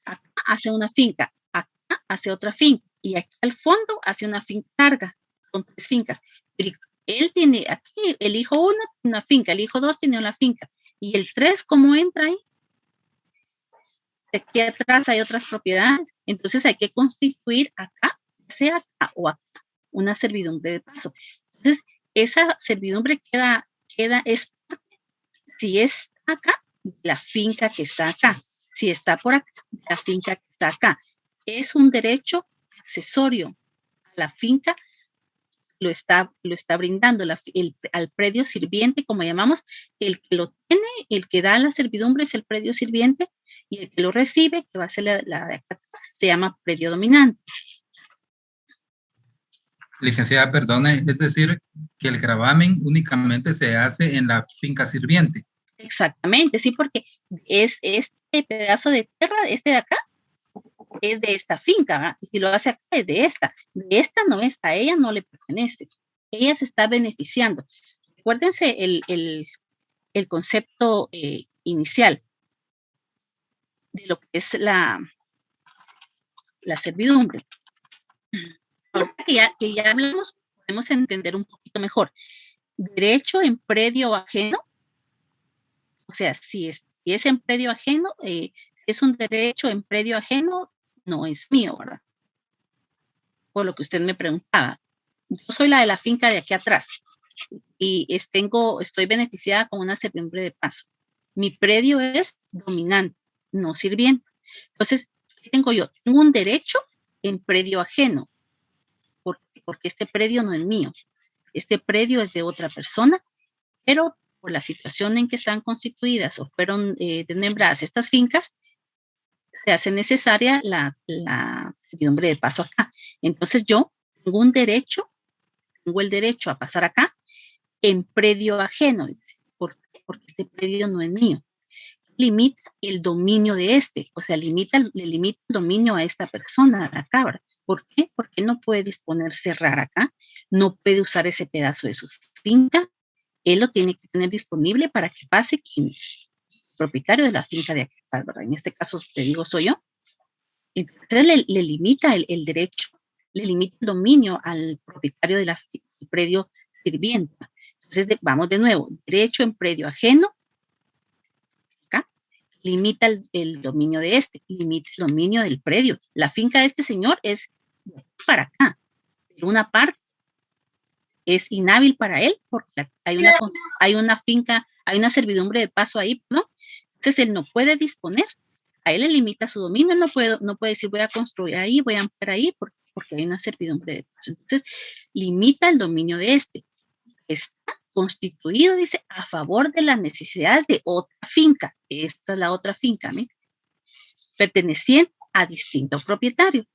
Acá hace una finca. Acá hace otra finca. Y aquí al fondo hace una finca larga. Son 3 fincas. Pero él tiene aquí, el hijo 1 tiene una finca, el hijo 2 tiene una finca. Y el 3, ¿cómo entra ahí? Aquí atrás hay otras propiedades. Entonces hay que constituir acá, sea acá o acá, una servidumbre de paso. Entonces, esa servidumbre queda si es acá, la finca que está acá. Si está por acá, la finca que está acá. Es un derecho accesorio a la finca. Lo está brindando al predio sirviente, como llamamos, el que lo tiene, el que da la servidumbre es el predio sirviente y el que lo recibe, que va a ser la de acá, se llama predio dominante. Licenciada, perdone, es decir, que el gravamen únicamente se hace en la finca sirviente. Exactamente, sí, porque es este pedazo de tierra, este de acá, es de esta finca, ¿verdad? Y si lo hace acá es de esta no es, a ella no le pertenece, ella se está beneficiando. Acuérdense el concepto inicial de lo que es la servidumbre. Que ya hablamos, podemos entender un poquito mejor. Derecho en predio ajeno, o sea, si es en predio ajeno, es un derecho en predio ajeno, no es mío, ¿verdad? Por lo que usted me preguntaba. Yo soy la de la finca de aquí atrás y estoy beneficiada con una servidumbre de paso. Mi predio es dominante, no sirviente. Entonces, ¿qué tengo yo? Tengo un derecho en predio ajeno, porque este predio no es mío. Este predio es de otra persona, pero por la situación en que están constituidas o fueron desmembradas estas fincas, se hace necesaria la servidumbre de paso acá. Entonces yo tengo el derecho a pasar acá en predio ajeno. ¿Por qué? Porque este predio no es mío. Limita el dominio de o sea, le limita el dominio a esta persona de acá, ¿verdad? ¿Por qué? Porque no puede disponer cerrar acá, no puede usar ese pedazo de su finca, él lo tiene que tener disponible para que pase quien propietario de la finca de acá, ¿verdad? En este caso, te digo, soy yo. Entonces le limita el derecho, le limita el dominio al propietario del predio sirviente. Entonces, vamos de nuevo, derecho en predio ajeno, acá, limita el dominio de limita el dominio del predio. La finca de este señor es para acá, pero una parte es inhábil para él porque hay una finca, hay una servidumbre de paso ahí, ¿no? Entonces él no puede disponer, a él le limita su dominio, él no puede decir voy a construir ahí, voy a ampliar ahí porque hay una servidumbre de paso. Entonces limita el dominio de está constituido, dice, a favor de las necesidades de otra finca. Esta es la otra finca, ¿no? Perteneciente a distinto propietario.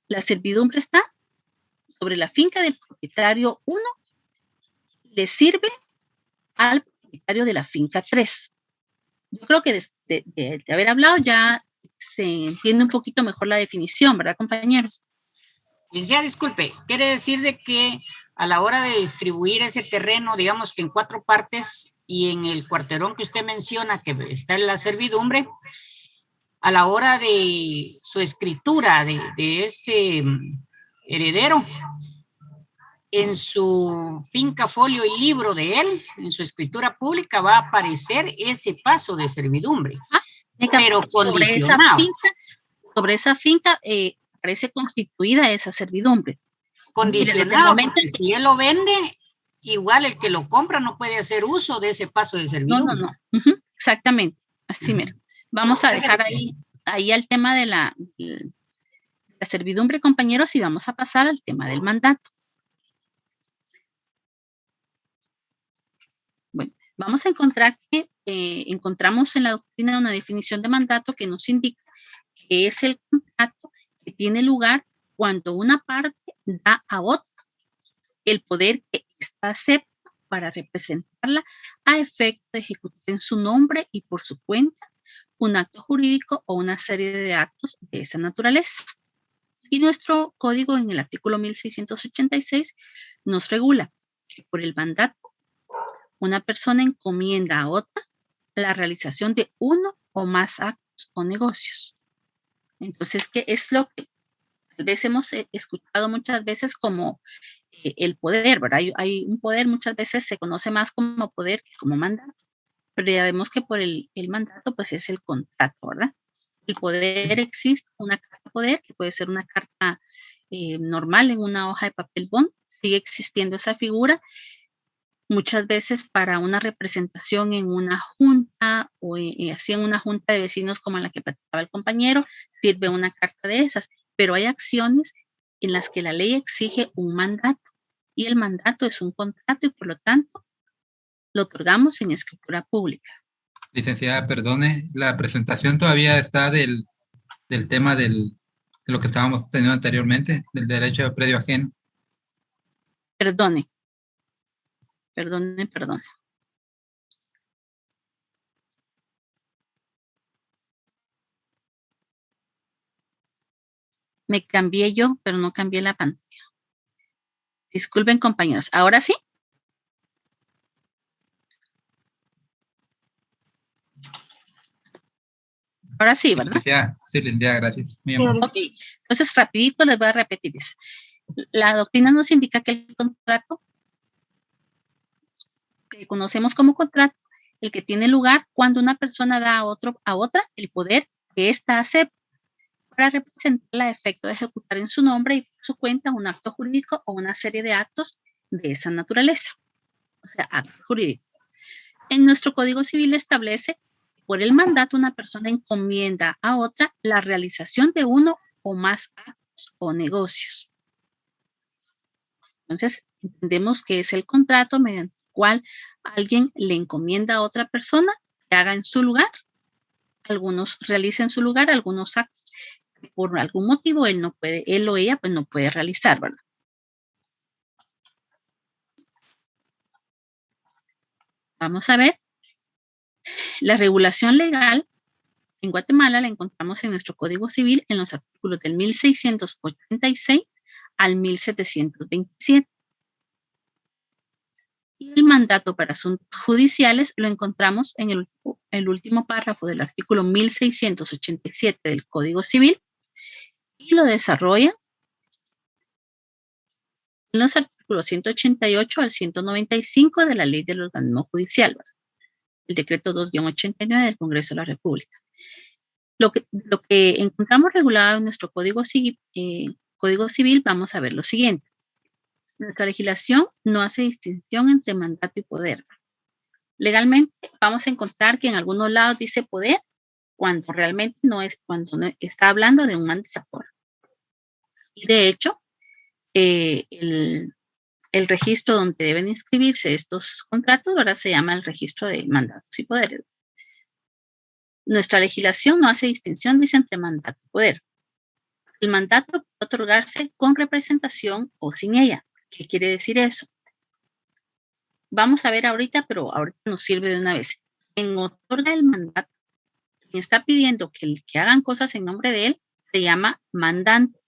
La servidumbre está sobre la finca del propietario 1, le sirve al propietario de la finca 3. Yo creo que de haber hablado ya se entiende un poquito mejor la definición, ¿verdad, compañeros? Ya, disculpe, quiere decir de que a la hora de distribuir ese terreno, digamos que en 4 partes y en el cuarterón que usted menciona que está en la servidumbre, a la hora de su escritura de este heredero, en su finca, folio y libro de él, en su escritura pública va a aparecer ese paso de servidumbre, pero sobre esa condicionado. finca, sobre esa finca parece constituida esa servidumbre. Condicionado, porque si él lo vende, igual el que lo compra no puede hacer uso de ese paso de servidumbre. No. Exactamente. Así mira. Vamos a dejar ahí el tema de la servidumbre, compañeros, y vamos a pasar al tema del mandato. Bueno, vamos a encontrar que encontramos en la doctrina una definición de mandato que nos indica que es el contrato que tiene lugar cuando una parte da a otra el poder que ésta acepta para representarla a efecto de ejecutar en su nombre y por su cuenta un acto jurídico o una serie de actos de esa naturaleza. Y nuestro código en el artículo 1686 nos regula que por el mandato una persona encomienda a otra la realización de uno o más actos o negocios. Entonces, ¿qué es lo que tal vez hemos escuchado muchas veces como el poder, ¿verdad? Hay un poder, muchas veces se conoce más como poder que como mandato, pero ya vemos que por el mandato pues es el contrato, ¿verdad? El poder existe, una carta de poder, que puede ser una carta normal en una hoja de papel bond, sigue existiendo esa figura, muchas veces para una representación en una junta o así en una junta de vecinos como la que platicaba el compañero, sirve una carta de esas, pero hay acciones en las que la ley exige un mandato y el mandato es un contrato y por lo tanto lo otorgamos en escritura pública. Licenciada, perdone, la presentación todavía está del tema de lo que estábamos teniendo anteriormente, del derecho de predio ajeno. Perdone. Me cambié yo, pero no cambié la pantalla. Disculpen, compañeros. ¿Ahora sí? Ahora sí, ¿verdad? Sí, licenciada, gracias. Ok, entonces rapidito les voy a repetir. La doctrina nos indica que el contrato, que conocemos como contrato, el que tiene lugar cuando una persona da a otra el poder que ésta acepta para representarla a efecto de ejecutar en su nombre y por su cuenta un acto jurídico o una serie de actos de esa naturaleza. O sea, acto jurídico. En nuestro Código Civil establece que por el mandato una persona encomienda a otra la realización de uno o más actos o negocios. Entonces, entendemos que es el contrato mediante el cual alguien le encomienda a otra persona que haga en su lugar, algunos realicen en su lugar algunos actos que por algún motivo él o ella pues no puede realizar, ¿verdad? Vamos a ver. La regulación legal en Guatemala la encontramos en nuestro Código Civil en los artículos del 1686 al 1727. Y el mandato para asuntos judiciales lo encontramos en el último párrafo del artículo 1687 del Código Civil y lo desarrolla en los artículos 188 al 195 de la Ley del Organismo Judicial, ¿verdad? El decreto 2-89 del Congreso de la República. Lo que encontramos regulado en nuestro Código Civil, vamos a ver lo siguiente. Nuestra legislación no hace distinción entre mandato y poder. Legalmente vamos a encontrar que en algunos lados dice poder cuando realmente no es, cuando no está hablando de un mandato. Y de hecho, el registro donde deben inscribirse estos contratos, ¿verdad? Se llama el registro de mandatos y poderes. Nuestra legislación no hace distinción, dice, entre mandato y poder. El mandato puede otorgarse con representación o sin ella. ¿Qué quiere decir eso? Vamos a ver ahorita, pero ahorita nos sirve de una vez. Quien otorga el mandato, quien está pidiendo que hagan cosas en nombre de él, se llama mandante.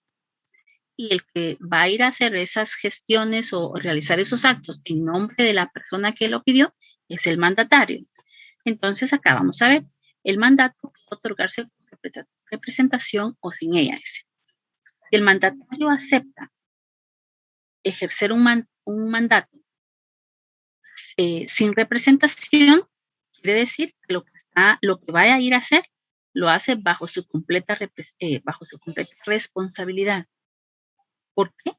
Y el que va a ir a hacer esas gestiones o realizar esos actos en nombre de la persona que lo pidió es el mandatario. Entonces acá vamos a ver, el mandato puede otorgarse con representación o sin ella. Si el mandatario acepta ejercer un mandato sin representación, quiere decir que lo que vaya a ir a hacer lo hace bajo su completa responsabilidad. ¿Por qué?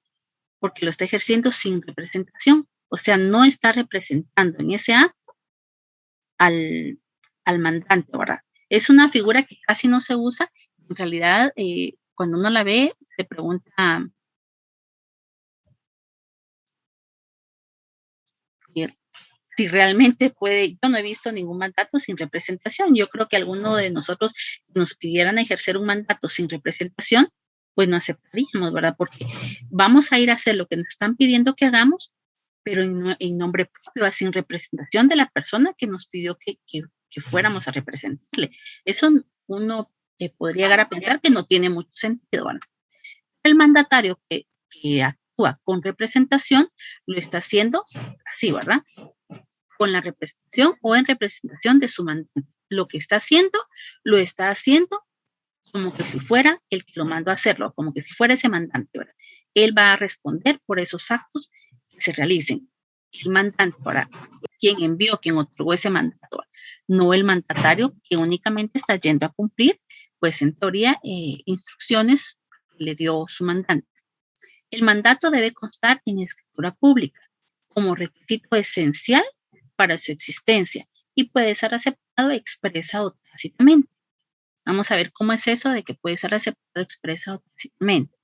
Porque lo está ejerciendo sin representación. O sea, no está representando en ese acto al mandante, ¿verdad? Es una figura que casi no se usa. En realidad, cuando uno la ve, se pregunta si realmente puede. Yo no he visto ningún mandato sin representación. Yo creo que alguno de nosotros nos pidieran ejercer un mandato sin representación, pues no aceptaríamos, ¿verdad? Porque vamos a ir a hacer lo que nos están pidiendo que hagamos, pero en nombre propio, sin representación de la persona que nos pidió que fuéramos a representarle. Eso uno podría llegar a pensar que no tiene mucho sentido, ¿verdad? El mandatario que actúa con representación lo está haciendo así, ¿verdad? Con la representación o en representación de su mandante. Lo que está haciendo, lo está haciendo como que si fuera el que lo mandó a hacerlo, como que si fuera ese mandante, ¿verdad? Él va a responder por esos actos que se realicen. El mandante, ¿verdad? Quien envió, quien otorgó ese mandato, no el mandatario que únicamente está yendo a cumplir, pues en teoría, instrucciones que le dio su mandante. El mandato debe constar en escritura pública como requisito esencial para su existencia y puede ser aceptado expresa o tácitamente. Vamos a ver cómo es eso de que puede ser aceptado expresa o tácitamente.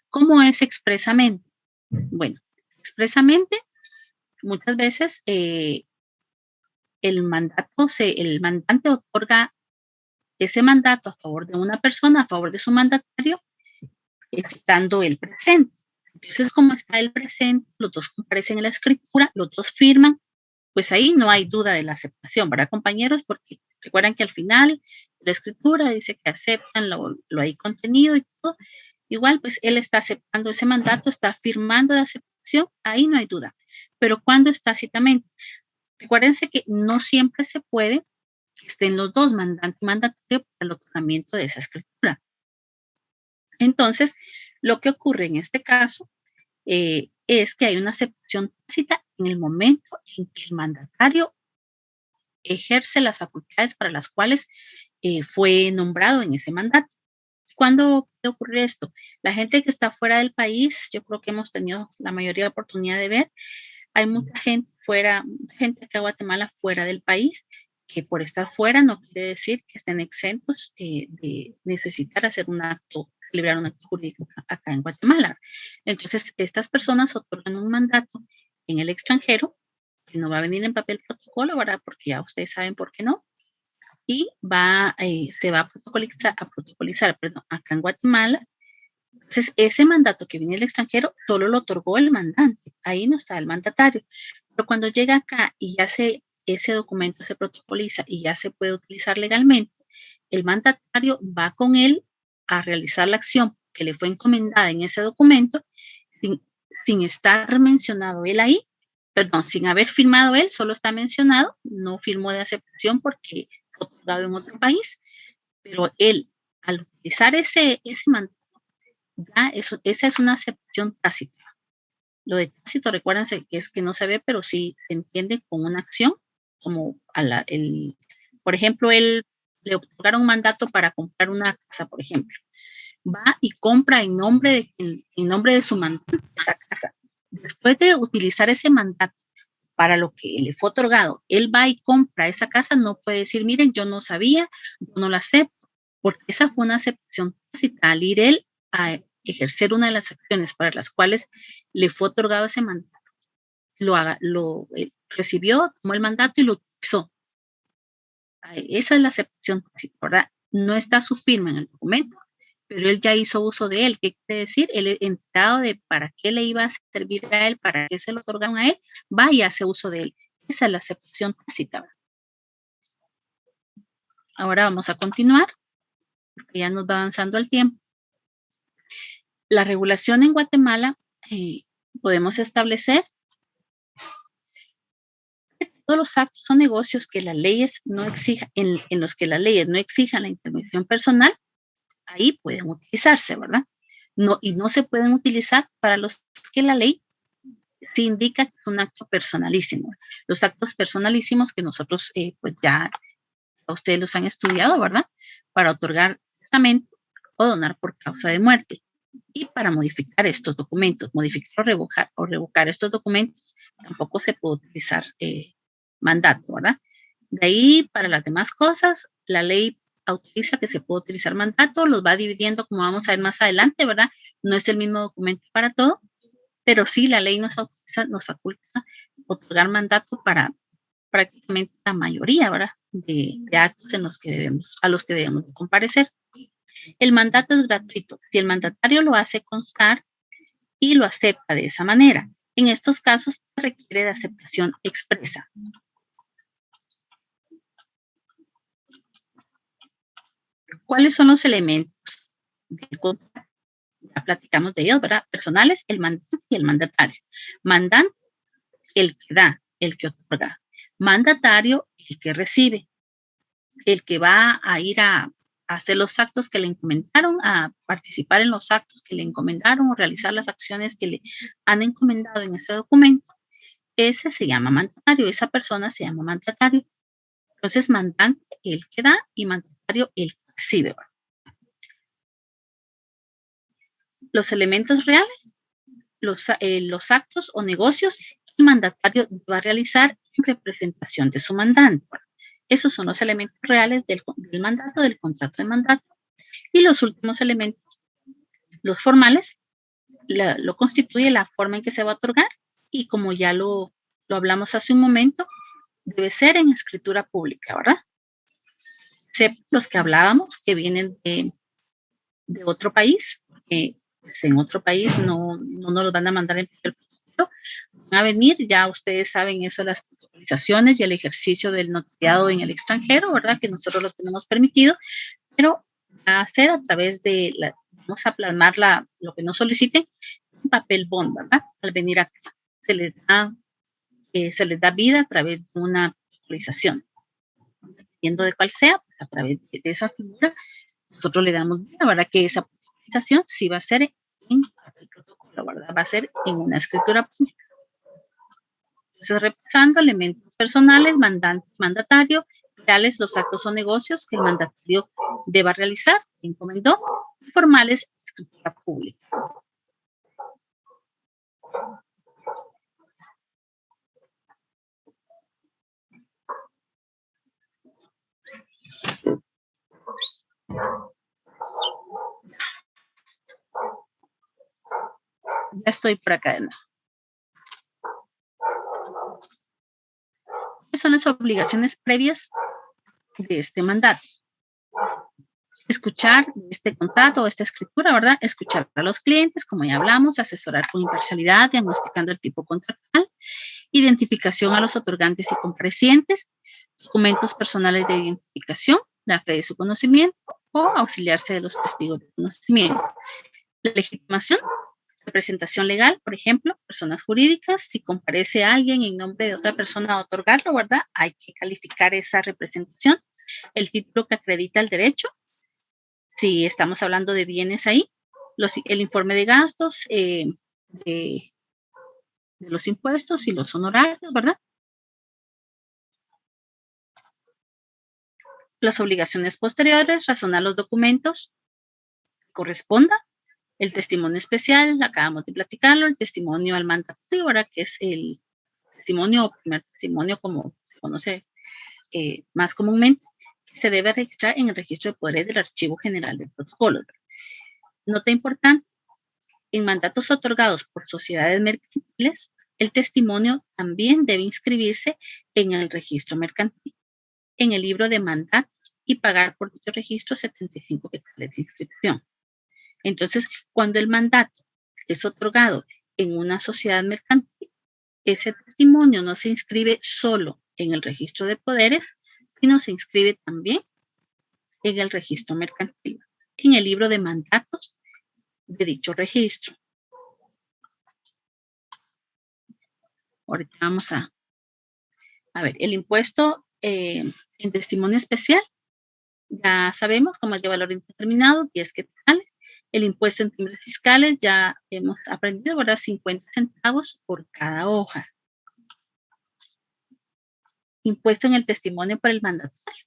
¿Cómo es expresamente? Bueno, expresamente, muchas veces el mandante otorga ese mandato a favor de una persona, a favor de su mandatario, estando él presente. Entonces, como está el presente, los dos comparecen en la escritura, los dos firman, pues ahí no hay duda de la aceptación, ¿verdad, compañeros? Porque recuerdan que al final la escritura dice que aceptan lo ahí contenido y todo. Igual, pues él está aceptando ese mandato, está firmando de aceptación, ahí no hay duda. Pero cuando está tácitamente, recuérdense que no siempre se puede que estén los dos, mandante y mandatario, para el otorgamiento de esa escritura. Entonces, lo que ocurre en este caso es que hay una aceptación tácita en el momento en que el mandatario ejerce las facultades para las cuales fue nombrado en ese mandato. ¿Cuándo puede ocurrir esto? La gente que está fuera del país, yo creo que hemos tenido la mayoría de oportunidad de ver, hay mucha gente gente acá en Guatemala fuera del país, que por estar fuera no quiere decir que estén exentos de necesitar hacer un acto, celebrar un acto jurídico acá en Guatemala. Entonces, estas personas otorgan un mandato en el extranjero, que no va a venir en papel protocolo, ¿verdad? Porque ya ustedes saben por qué no. Y se va a protocolizar, acá en Guatemala. Entonces, ese mandato que viene del extranjero solo lo otorgó el mandante. Ahí no está el mandatario. Pero cuando llega acá y ya ese documento se protocoliza y ya se puede utilizar legalmente, el mandatario va con él a realizar la acción que le fue encomendada en ese documento sin estar mencionado él ahí, sin haber firmado él, solo está mencionado, no firmó de aceptación porque fue otorgado en otro país, pero él, al utilizar ese mandato, ya esa es una aceptación tácita. Lo de tácito, recuérdense que es que no se ve, pero sí se entiende con una acción, como por ejemplo, él le otorgaron un mandato para comprar una casa, por ejemplo. Va y compra en nombre de su mandante esa casa. Después de utilizar ese mandato para lo que le fue otorgado, él va y compra esa casa, no puede decir, miren, yo no sabía, yo no la acepto, porque esa fue una aceptación tácita al ir él a ejercer una de las acciones para las cuales le fue otorgado ese mandato. Lo recibió, tomó el mandato y lo utilizó. Esa es la aceptación tácita, ¿verdad? No está su firma en el documento, pero él ya hizo uso de él. ¿Qué quiere decir? Él enterado de para qué le iba a servir a él, para qué se lo otorgaron a él, va y hace uso de él. Esa es la aceptación tácita, ¿verdad? Ahora vamos a continuar, porque ya nos va avanzando el tiempo. La regulación en Guatemala, podemos establecer que todos los actos o negocios que las leyes no exijan, en los que las leyes no exijan la intervención personal, ahí pueden utilizarse, ¿verdad? Y no se pueden utilizar para los que la ley se indica que es un acto personalísimo. Los actos personalísimos que nosotros, pues ya ustedes los han estudiado, ¿verdad? para otorgar testamento o donar por causa de muerte. Y para modificar estos documentos, modificar o revocar estos documentos, tampoco se puede utilizar mandato, ¿verdad? De ahí, para las demás cosas, la ley autoriza que se puede utilizar mandato, los va dividiendo como vamos a ver más adelante, ¿verdad? No es el mismo documento para todo, pero sí la ley nos faculta otorgar mandato para prácticamente la mayoría, ¿verdad? De actos a los que debemos comparecer. El mandato es gratuito si el mandatario lo hace constar y lo acepta de esa manera. En estos casos se requiere de aceptación expresa. ¿Cuáles son los elementos del contrato? Ya platicamos de ellos, ¿verdad? Personales, el mandante y el mandatario. Mandante, el que da, el que otorga. Mandatario, el que recibe, el que va a ir a hacer los actos que le encomendaron, a participar en los actos que le encomendaron o realizar las acciones que le han encomendado en este documento. Ese se llama mandatario, esa persona se llama mandatario. Entonces, mandante, el que da, y mandatario, el que recibe. Los elementos reales, los actos o negocios que el mandatario va a realizar en representación de su mandante. Esos son los elementos reales del mandato, del contrato de mandato. Y los últimos elementos, los formales, lo constituye la forma en que se va a otorgar y como ya lo hablamos hace un momento, debe ser en escritura pública, ¿verdad? Excepto los que hablábamos que vienen de otro país, porque pues, en otro país no nos los van a mandar en papel, van a venir, ya ustedes saben eso, las protocolizaciones y el ejercicio del notariado en el extranjero, ¿verdad? Que nosotros lo tenemos permitido, pero va a hacer a través de, vamos a plasmar lo que nos soliciten, un papel bond, ¿verdad? Al venir acá, se les da vida a través de una protocolización. Dependiendo de cuál sea, pues a través de esa figura, nosotros le damos vida, ¿verdad? Que esa protocolización sí va a ser en el protocolo, ¿verdad? Va a ser en una escritura pública. Entonces, repasando, elementos personales, mandatario, reales, los actos o negocios que el mandatario deba realizar, que encomendó, y formales, escritura pública. Ya estoy por acá de nuevo. ¿Cuáles son las obligaciones previas de este mandato? Escuchar este contrato o esta escritura, ¿verdad? Escuchar a los clientes, como ya hablamos, asesorar con imparcialidad, diagnosticando el tipo contractual, identificación a los otorgantes y comparecientes, documentos personales de identificación, la fe de su conocimiento o auxiliarse de los testigos de conocimiento. La legitimación, representación legal, por ejemplo, personas jurídicas, si comparece alguien en nombre de otra persona a otorgarlo, ¿verdad? Hay que calificar esa representación. El título que acredita el derecho, si estamos hablando de bienes ahí, el informe de gastos, de los impuestos y los honorarios, ¿verdad? Las obligaciones posteriores, razonar los documentos que corresponda. El testimonio especial, acabamos de platicarlo, el testimonio al mandatario, ¿verdad? Que es el testimonio o primer testimonio como se conoce más comúnmente, que se debe registrar en el registro de poderes del Archivo General de Protocolos. Nota importante, en mandatos otorgados por sociedades mercantiles, el testimonio también debe inscribirse en el registro mercantil, en el libro de mandatos y pagar por dicho registro 75 quetzales de inscripción. Entonces, cuando el mandato es otorgado en una sociedad mercantil, ese testimonio no se inscribe solo en el registro de poderes, sino se inscribe también en el registro mercantil, en el libro de mandatos de dicho registro. Ahorita vamos a ver, el impuesto en testimonio especial, ya sabemos cómo es de valor indeterminado, 10 quetzales. El impuesto en timbres fiscales, ya hemos aprendido, ¿verdad? 50 centavos por cada hoja. Impuesto en el testimonio por el mandatario.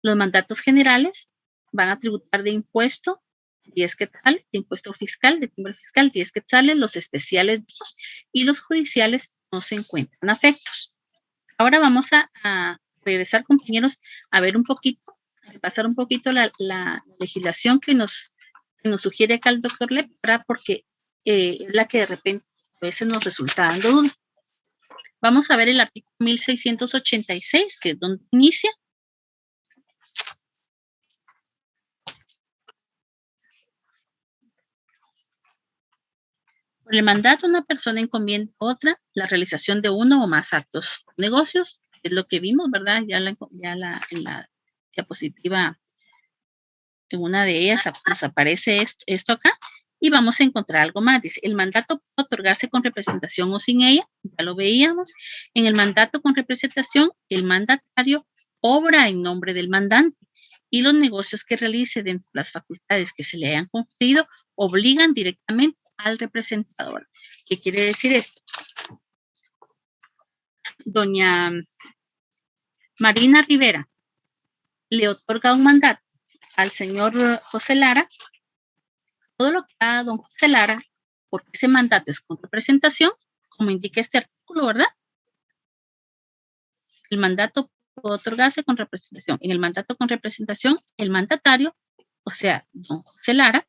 Los mandatos generales van a tributar de impuesto 10 quetzales, de impuesto fiscal, de timbre fiscal 10 quetzales, los especiales 2 y los judiciales no se encuentran afectos. Ahora vamos a regresar, compañeros, a ver un poquito, a repasar un poquito la legislación que nos sugiere acá el doctor Lepra, porque es la que de repente a veces nos resulta dando duda. Vamos a ver el artículo 1686, que es donde inicia. Por el mandato de una persona encomienda a otra la realización de uno o más actos o negocios. Es lo que vimos, ¿verdad? Ya en la diapositiva, en una de ellas nos aparece esto acá. Y vamos a encontrar algo más. Dice, el mandato puede otorgarse con representación o sin ella. Ya lo veíamos. En el mandato con representación, el mandatario obra en nombre del mandante. Y los negocios que realice dentro de las facultades que se le hayan conferido obligan directamente al representador. ¿Qué quiere decir esto? Doña Marina Rivera le otorga un mandato al señor José Lara. Todo lo que haga don José Lara, porque ese mandato es con representación, como indica este artículo, ¿verdad? El mandato puede otorgarse con representación. En el mandato con representación, el mandatario, o sea, don José Lara,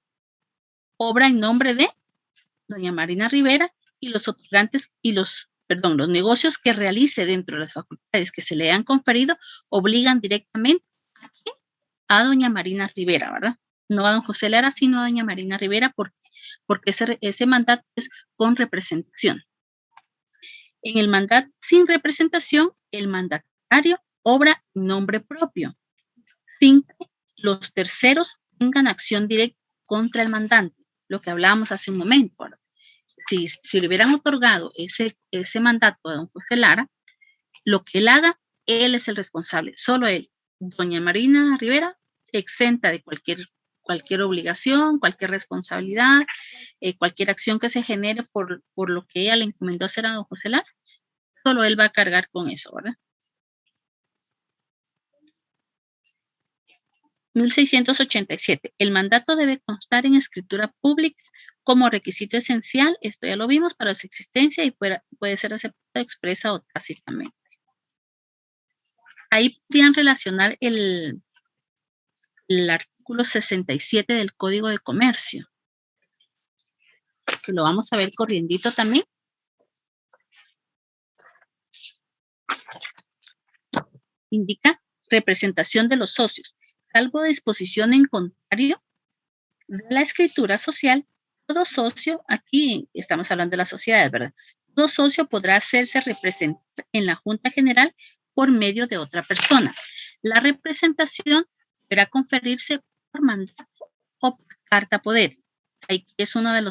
obra en nombre de doña Marina Rivera y los otorgantes y los negocios que realice dentro de las facultades que se le han conferido obligan directamente a doña Marina Rivera, ¿verdad? No a don José Lara, sino a doña Marina Rivera, porque ese mandato es con representación. En el mandato sin representación, el mandatario obra en nombre propio, sin que los terceros tengan acción directa contra el mandante, lo que hablábamos hace un momento, ¿verdad? Si le hubieran otorgado ese mandato a don José Lara, lo que él haga, él es el responsable, solo él. Doña Marina Rivera, exenta de cualquier obligación, cualquier responsabilidad, cualquier acción que se genere por lo que ella le encomendó hacer a don José Lara, solo él va a cargar con eso, ¿verdad? 1687. El mandato debe constar en escritura pública como requisito esencial, esto ya lo vimos, para su existencia y puede ser aceptado expresa o tácitamente. Ahí podrían relacionar el artículo 67 del Código de Comercio, que lo vamos a ver corriendito también. Indica representación de los socios. Salvo disposición en contrario de la escritura social, todo socio, aquí estamos hablando de las sociedades, ¿verdad? Todo socio podrá hacerse representar en la Junta General por medio de otra persona. La representación deberá conferirse por mandato o por carta poder. Ahí es uno de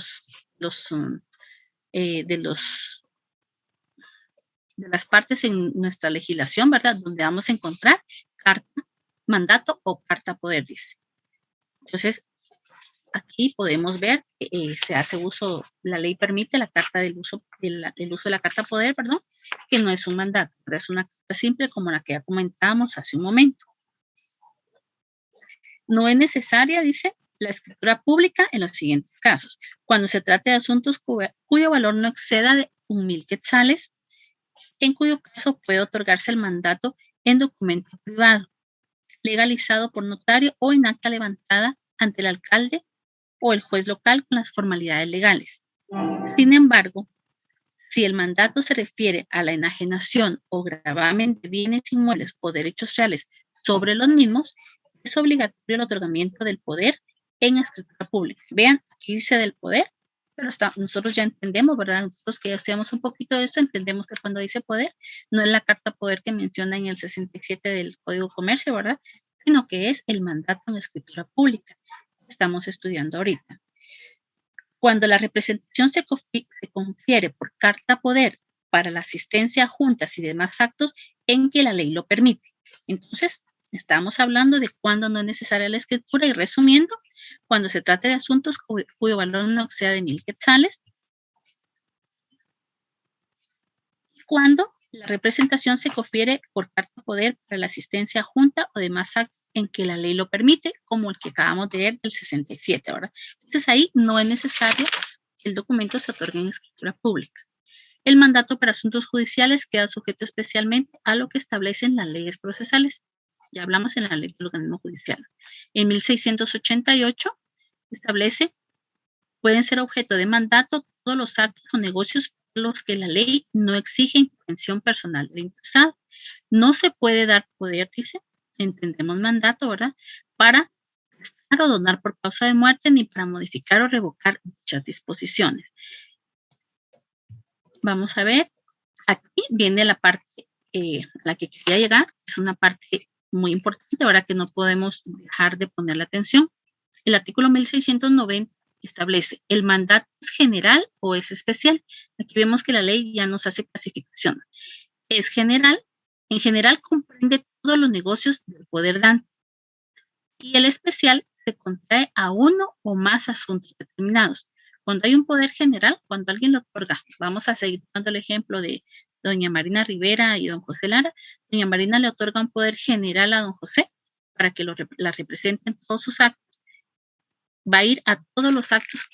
las partes en nuestra legislación, ¿verdad? Donde vamos a encontrar carta, mandato o carta poder, dice. Entonces, aquí podemos ver que se hace uso, la ley permite la carta del uso de la carta poder, perdón, que no es un mandato, pero es una carta simple como la que ya comentábamos hace un momento. No es necesaria, dice, la escritura pública en los siguientes casos. Cuando se trate de asuntos cuyo valor no exceda de 1,000 quetzales, en cuyo caso puede otorgarse el mandato en documento privado, legalizado por notario o en acta levantada ante el alcalde o el juez local con las formalidades legales. Sin embargo, si el mandato se refiere a la enajenación o gravamen de bienes inmuebles o derechos reales sobre los mismos, es obligatorio el otorgamiento del poder en escritura pública. Vean, aquí dice del poder, pero nosotros ya entendemos, ¿verdad? Nosotros que ya estudiamos un poquito de esto, entendemos que cuando dice poder, no es la carta poder que menciona en el 67 del Código de Comercio, ¿verdad? Sino que es el mandato en escritura pública que estamos estudiando ahorita. Cuando la representación se confiere por carta poder para la asistencia a juntas y demás actos en que la ley lo permite. Entonces, estamos hablando de cuando no es necesaria la escritura y resumiendo, cuando se trate de asuntos cuyo valor no exceda de 1,000 quetzales, cuando La representación se confiere por carta poder para la asistencia a junta o demás actos en que la ley lo permite, como el que acabamos de leer del 67, ¿verdad? Entonces ahí no es necesario que el documento se otorgue en escritura pública. El mandato para asuntos judiciales queda sujeto especialmente a lo que establecen las leyes procesales. Ya hablamos en la ley del organismo judicial. En 1688 establece, pueden ser objeto de mandato todos los actos o negocios por los que la ley no exige intervención personal del interesado. No se puede dar poder, dice, entendemos mandato, ¿verdad?, para prestar o donar por causa de muerte, ni para modificar o revocar dichas disposiciones. Vamos a ver, aquí viene la parte a la que quería llegar, es una parte muy importante, ahora que no podemos dejar de ponerle atención. El artículo 1690 establece, ¿el mandato es general o es especial? Aquí vemos que la ley ya nos hace clasificación. Es general, en general comprende todos los negocios del poder dante, y el especial se contrae a uno o más asuntos determinados. Cuando hay un poder general, cuando alguien lo otorga, vamos a seguir dando el ejemplo de doña Marina Rivera y don José Lara. Doña Marina le otorga un poder general a don José para que la represente en todos sus actos. Va a ir a todos los actos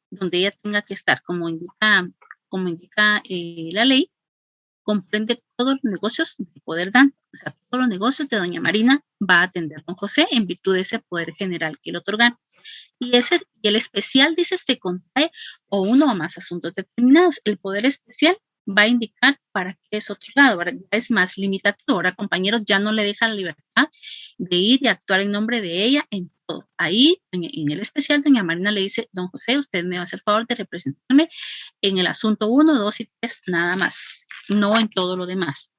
donde ella tenga que estar, como indica la ley, comprende todos los negocios de poder dante. O sea, todos los negocios de doña Marina va a atender don José en virtud de ese poder general que le otorgan. Y el especial, dice, se contrae o uno o más asuntos determinados. El poder especial va a indicar para qué es otorgado. Ahora ya es más limitativo. Ahora, compañeros, ya no le deja la libertad de ir y actuar en nombre de ella en todo. Ahí, en el especial, doña Marina le dice, don José, usted me va a hacer favor de representarme en el asunto 1, 2 y 3, nada más, no en todo lo demás.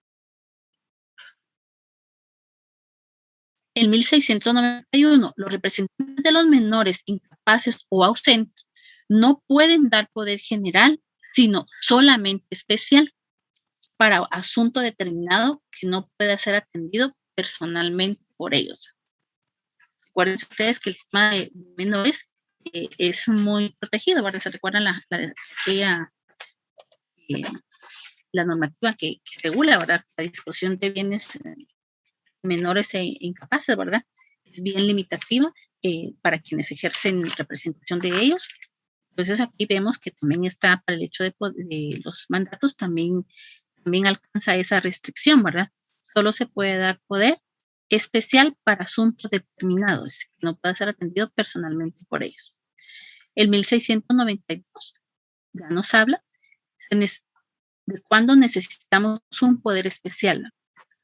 En 1691, los representantes de los menores incapaces o ausentes no pueden dar poder general, sino solamente especial para asunto determinado que no pueda ser atendido personalmente por ellos. Recuerden ustedes que el tema de menores es muy protegido, ¿verdad? ¿Se recuerdan la normativa que regula, ¿verdad?, la disposición de bienes menores e incapaces, ¿verdad? Es bien limitativa para quienes ejercen representación de ellos. Entonces aquí vemos que también está para el hecho de los mandatos, también alcanza esa restricción, ¿verdad? Solo se puede dar poder especial para asuntos determinados, que no pueda ser atendido personalmente por ellos. El 1692 ya nos habla de cuándo necesitamos un poder especial.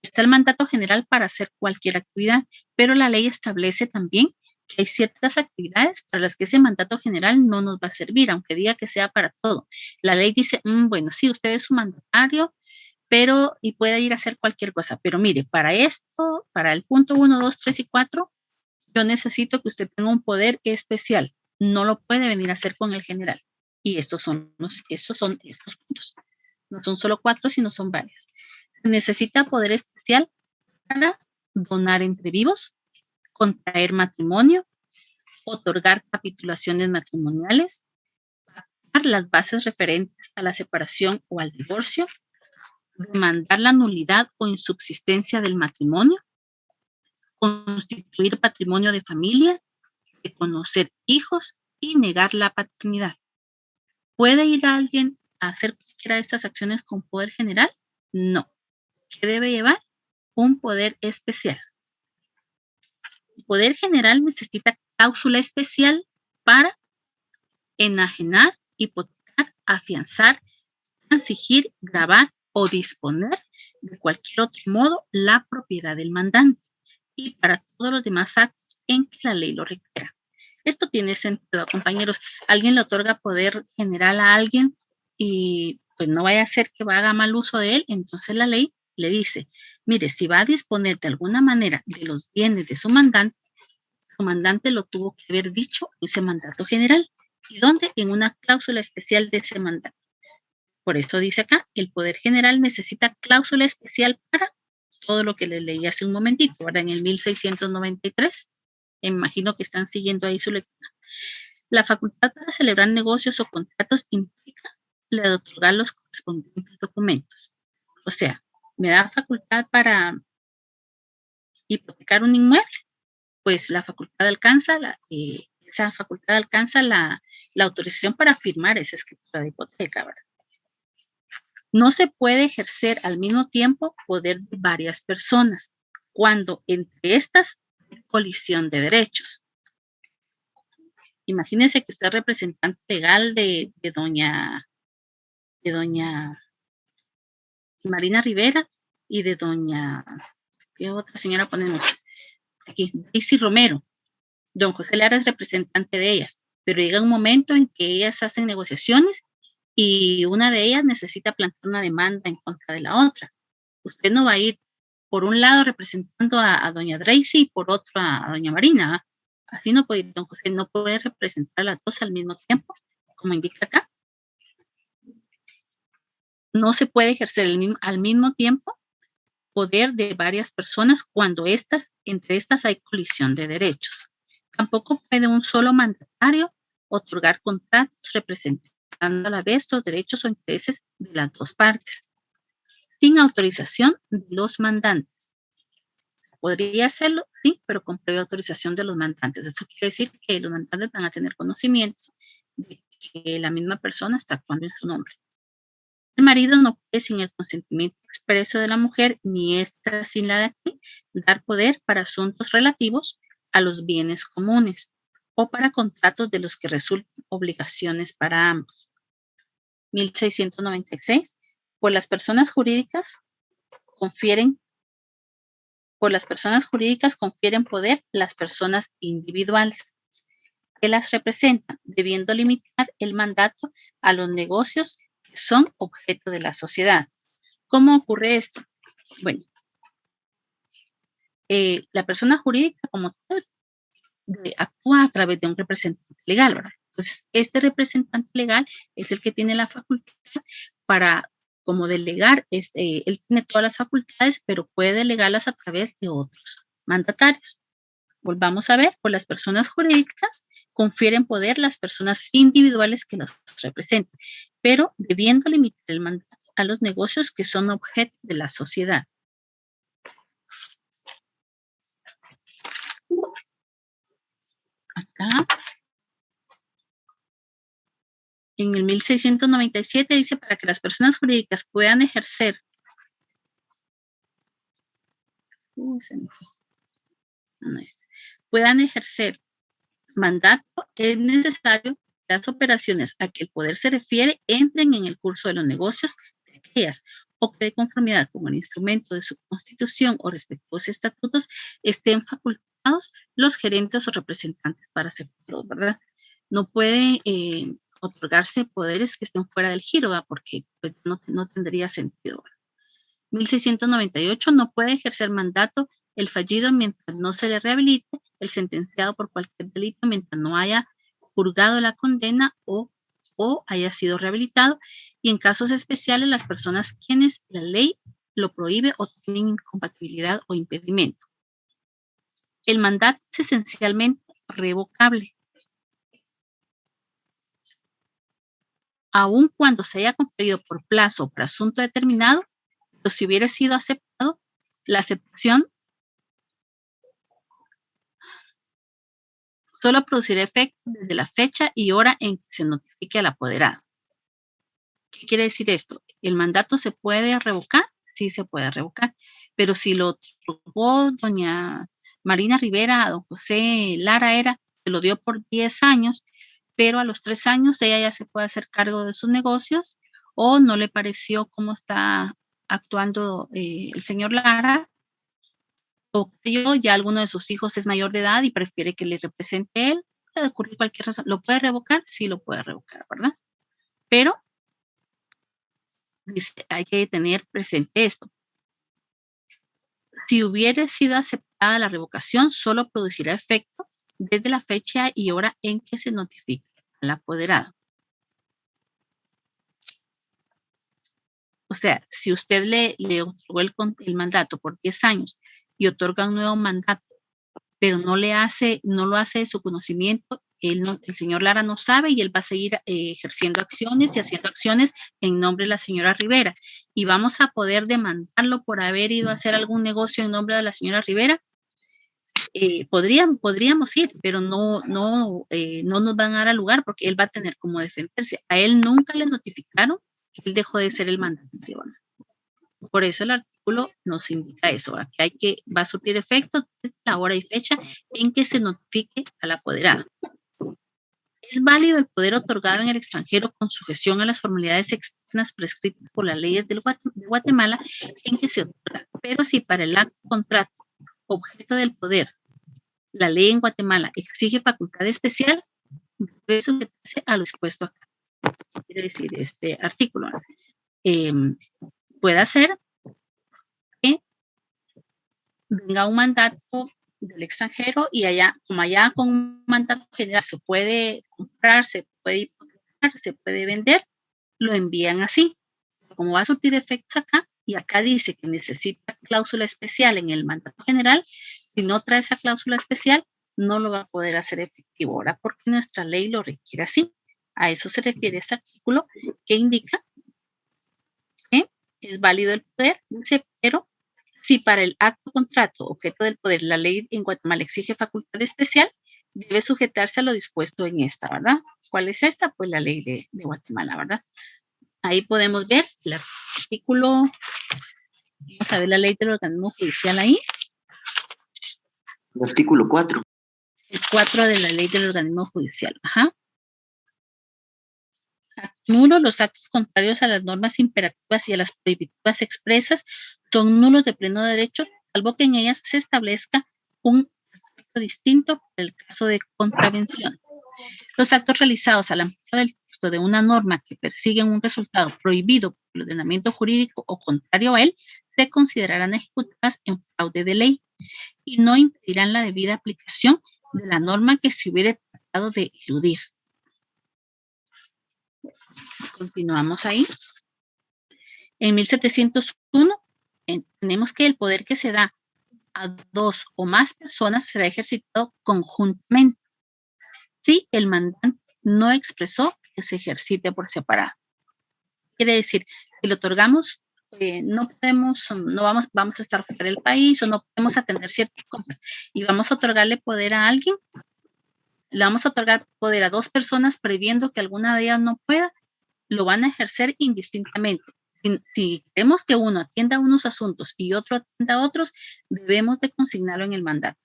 Está el mandato general para hacer cualquier actividad, pero la ley establece también que hay ciertas actividades para las que ese mandato general no nos va a servir, aunque diga que sea para todo. La ley dice, bueno, sí, usted es un mandatario, y puede ir a hacer cualquier cosa, pero mire, para esto, para el punto 1, 2, 3 y 4, yo necesito que usted tenga un poder especial. No lo puede venir a hacer con el general. Y estos son estos puntos. No son solo 4, sino son varios. Necesita poder especial para donar entre vivos, contraer matrimonio, otorgar capitulaciones matrimoniales, pactar las bases referentes a la separación o al divorcio, demandar la nulidad o insubsistencia del matrimonio, constituir patrimonio de familia, reconocer hijos y negar la paternidad. ¿Puede ir alguien a hacer cualquiera de estas acciones con poder general? No. ¿Qué debe llevar? Un poder especial. El poder general necesita cláusula especial para enajenar, hipotecar, afianzar, transigir, gravar o disponer de cualquier otro modo la propiedad del mandante y para todos los demás actos en que la ley lo requiera. Esto tiene sentido, compañeros. Alguien le otorga poder general a alguien y pues no vaya a ser que haga mal uso de él, entonces la ley le dice, mire, si va a disponer de alguna manera de los bienes de su mandante lo tuvo que haber dicho en ese mandato general. ¿Y dónde? En una cláusula especial de ese mandato. Por eso dice acá, el poder general necesita cláusula especial para todo lo que le leí hace un momentito, ¿verdad? En el 1693, imagino que están siguiendo ahí su lectura. La facultad para celebrar negocios o contratos implica la de otorgar los correspondientes documentos. O sea, me da facultad para hipotecar un inmueble, pues la facultad alcanza, esa facultad alcanza la autorización para firmar esa escritura de hipoteca, ¿verdad? No se puede ejercer al mismo tiempo poder de varias personas cuando entre estas hay colisión de derechos. Imagínense que usted es representante legal de doña Marina Rivera y de doña, ¿qué otra señora ponemos? Aquí, Daisy Romero. Don José Lara es representante de ellas, pero llega un momento en que ellas hacen negociaciones y una de ellas necesita plantear una demanda en contra de la otra. Usted no va a ir por un lado representando a doña Daisy y por otro a doña Marina, ¿eh? Así no puede ir, don José, no puede representar a las dos al mismo tiempo, como indica acá. No se puede ejercer al mismo tiempo poder de varias personas cuando entre estas hay colisión de derechos. Tampoco puede un solo mandatario otorgar contratos representando a la vez los derechos o intereses de las dos partes, sin autorización de los mandantes. Podría hacerlo, sí, pero con previa autorización de los mandantes. Eso quiere decir que los mandantes van a tener conocimiento de que la misma persona está actuando en su nombre. El marido no puede, sin el consentimiento expreso de la mujer, ni esta sin la de aquí, dar poder para asuntos relativos a los bienes comunes o para contratos de los que resulten obligaciones para ambos. 1696. Por las personas jurídicas confieren poder las personas individuales que las representan, debiendo limitar el mandato a los negocios que son objeto de la sociedad. ¿Cómo ocurre esto? Bueno, la persona jurídica como tal actúa a través de un representante legal, ¿verdad? Entonces, este representante legal es el que tiene la facultad para, como delegar, él tiene todas las facultades, pero puede delegarlas a través de otros mandatarios. Volvamos a ver, por las personas jurídicas confieren poder las personas individuales que las representan, pero debiendo limitar el mandato a los negocios que son objeto de la sociedad. Acá, en el 1697 dice, para que las personas jurídicas puedan ejercer mandato, es necesario que las operaciones a que el poder se refiere entren en el curso de los negocios de aquellas o que de conformidad con el instrumento de su constitución o respectivos estatutos estén facultados los gerentes o representantes para hacerlo, ¿verdad? No puede otorgarse poderes que estén fuera del giro, ¿verdad? Porque pues, no tendría sentido, ¿verdad? 1698, no puede ejercer mandato el fallido mientras no se le rehabilite, el sentenciado por cualquier delito mientras no haya purgado la condena o haya sido rehabilitado, y en casos especiales las personas quienes la ley lo prohíbe o tienen incompatibilidad o impedimento. El mandato es esencialmente revocable. Aun cuando se haya conferido por plazo o por asunto determinado, pero si hubiera sido aceptado, la aceptación solo producirá efecto desde la fecha y hora en que se notifique al apoderado. ¿Qué quiere decir esto? ¿El mandato se puede revocar? Sí, se puede revocar, pero si lo otorgó doña Marina Rivera a don José Lara se lo dio por 10 años, pero a los 3 años ella ya se puede hacer cargo de sus negocios o no le pareció cómo está actuando el señor Lara, o ya alguno de sus hijos es mayor de edad y prefiere que le represente él, puede ocurrir cualquier razón. ¿Lo puede revocar? Sí lo puede revocar, ¿verdad? Pero dice, hay que tener presente esto. Si hubiera sido aceptada la revocación, solo producirá efecto desde la fecha y hora en que se notifique al apoderado. O sea, si usted le otorgó el mandato por 10 años y otorga un nuevo mandato, pero no lo hace de su conocimiento el señor Lara no sabe y él va a seguir ejerciendo acciones y haciendo acciones en nombre de la señora Rivera. Y vamos a poder demandarlo por haber ido a hacer algún negocio en nombre de la señora Rivera. Podríamos ir, pero no nos van a dar al lugar porque él va a tener como defenderse. A él nunca le notificaron que él dejó de ser el mandatario. Por eso el artículo nos indica eso, que va a surtir efecto desde la hora y fecha en que se notifique al apoderado. Es válido el poder otorgado en el extranjero con sujeción a las formalidades externas prescritas por las leyes de Guatemala en que se otorga, pero si para el acto contrato objeto del poder la ley en Guatemala exige facultad especial, debe sujetarse a lo expuesto acá. Quiere decir este artículo. Puede ser que venga un mandato del extranjero y como allá con un mandato general se puede comprar, se puede hipotecar, se puede vender, lo envían así. Como va a surtir efectos acá, y acá dice que necesita cláusula especial en el mandato general, si no trae esa cláusula especial, no lo va a poder hacer efectivo ahora porque nuestra ley lo requiere así. A eso se refiere este artículo que indica que es válido el poder, dice, pero si para el acto contrato objeto del poder la ley en Guatemala exige facultad especial, debe sujetarse a lo dispuesto en esta, ¿verdad? ¿Cuál es esta? Pues la ley de Guatemala, ¿verdad? Ahí podemos ver el artículo, vamos a ver la ley del organismo judicial ahí. El artículo 4. El 4 de la ley del organismo judicial, ajá. Nulos los actos contrarios a las normas imperativas y a las prohibitivas expresas son nulos de pleno derecho, salvo que en ellas se establezca un efecto distinto para el caso de contravención. Los actos realizados al amparo del texto de una norma que persiguen un resultado prohibido por el ordenamiento jurídico o contrario a él, se considerarán ejecutadas en fraude de ley y no impedirán la debida aplicación de la norma que se hubiera tratado de eludir. Continuamos ahí. En 1701 tenemos que el poder que se da a dos o más personas será ejercitado conjuntamente si el mandante no expresó que se ejercite por separado. Quiere decir, si le otorgamos, no vamos a estar fuera del país o no podemos atender ciertas cosas y vamos a otorgarle poder a alguien, le vamos a otorgar poder a dos personas previendo que alguna de ellas no pueda, lo van a ejercer indistintamente. Si queremos que uno atienda unos asuntos y otro atienda a otros, debemos de consignarlo en el mandato.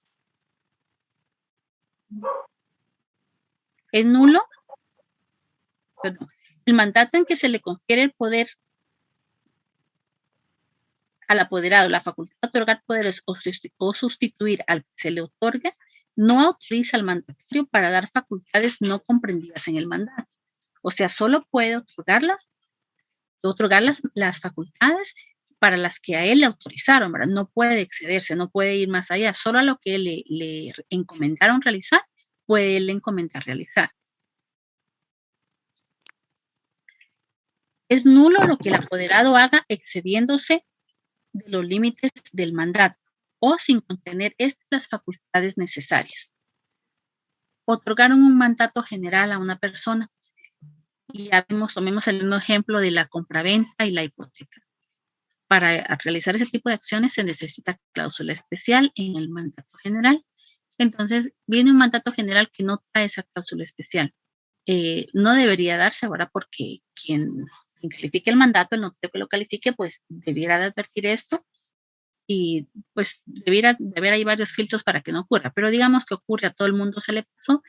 Es nulo, perdón, el mandato en que se le confiere el poder al apoderado, la facultad de otorgar poderes o sustituir al que se le otorga, no autoriza al mandatario para dar facultades no comprendidas en el mandato. O sea, solo puede otorgar las facultades para las que a él le autorizaron, ¿verdad? No puede excederse, no puede ir más allá. Solo a lo que le encomendaron realizar, puede él encomendar realizar. Es nulo lo que el apoderado haga excediéndose de los límites del mandato o sin contener las facultades necesarias. Otorgaron un mandato general a una persona. Y ya tomemos el mismo ejemplo de la compraventa y la hipoteca. Para realizar ese tipo de acciones se necesita cláusula especial en el mandato general. Entonces, viene un mandato general que no trae esa cláusula especial. No debería darse ahora porque quien califique el mandato, el notario que lo califique, pues debiera de advertir esto y pues debiera hay varios filtros para que no ocurra. Pero digamos que ocurre, a todo el mundo se le pasó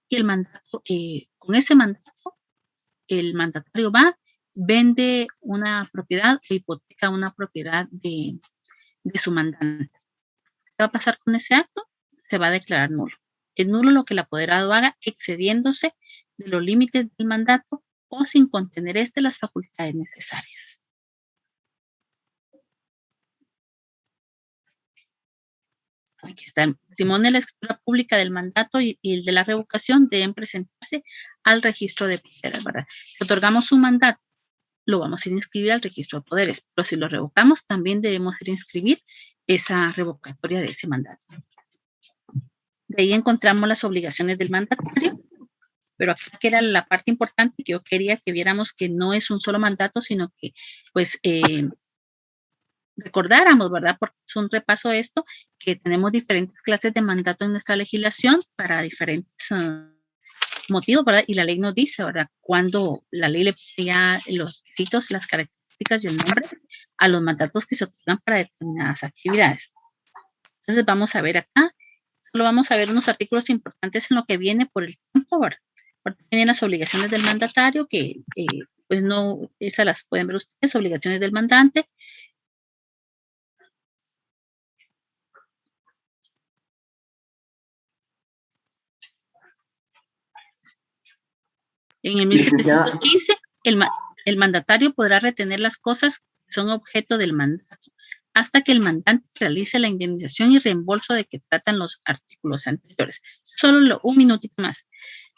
y el mandato, con ese mandato, el mandatario va, vende una propiedad o hipoteca una propiedad de su mandante. ¿Qué va a pasar con ese acto? Se va a declarar nulo. Es nulo lo que el apoderado haga excediéndose de los límites del mandato o sin contener las facultades necesarias. Aquí está. El testimonio de la escritura pública del mandato y el de la revocación deben presentarse al registro de poderes, ¿verdad? Si otorgamos un mandato, lo vamos a inscribir al registro de poderes, pero si lo revocamos, también debemos inscribir esa revocatoria de ese mandato. De ahí encontramos las obligaciones del mandatario. Pero aquí que era la parte importante que yo quería que viéramos que no es un solo mandato, sino que pues recordáramos, ¿verdad? Porque es un repaso esto, que tenemos diferentes clases de mandato en nuestra legislación para diferentes motivos, ¿verdad? Y la ley nos dice, ¿verdad? Cuando la ley le pone ya los requisitos, las características y el nombre a los mandatos que se otorgan para determinadas actividades. Entonces vamos a ver acá, solo vamos a ver unos artículos importantes en lo que viene por el tiempo, ¿verdad? Porque vienen las obligaciones del mandatario, que pues no, esas las pueden ver ustedes, obligaciones del mandante. En el 1715, el mandatario podrá retener las cosas que son objeto del mandato hasta que el mandante realice la indemnización y reembolso de que tratan los artículos anteriores. Solo un minutito más.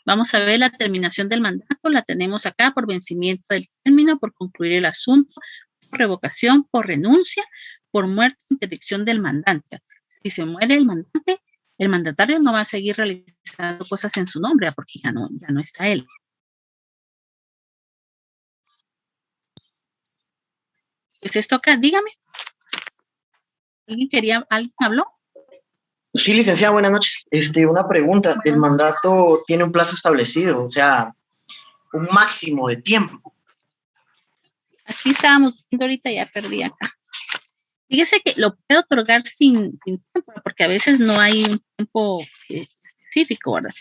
Vamos a ver la terminación del mandato. La tenemos acá por vencimiento del término, por concluir el asunto, por revocación, por renuncia, por muerte o interdicción del mandante. Si se muere el mandante, el mandatario no va a seguir realizando cosas en su nombre porque ya no está él. Pues esto acá, dígame. ¿Alguien habló? Sí, licenciada, buenas noches. Una pregunta. El mandato tiene un plazo establecido, o sea, un máximo de tiempo. Aquí estábamos viendo ahorita, ya perdí acá. Fíjese que lo puede otorgar sin tiempo, porque a veces no hay un tiempo específico, ¿verdad?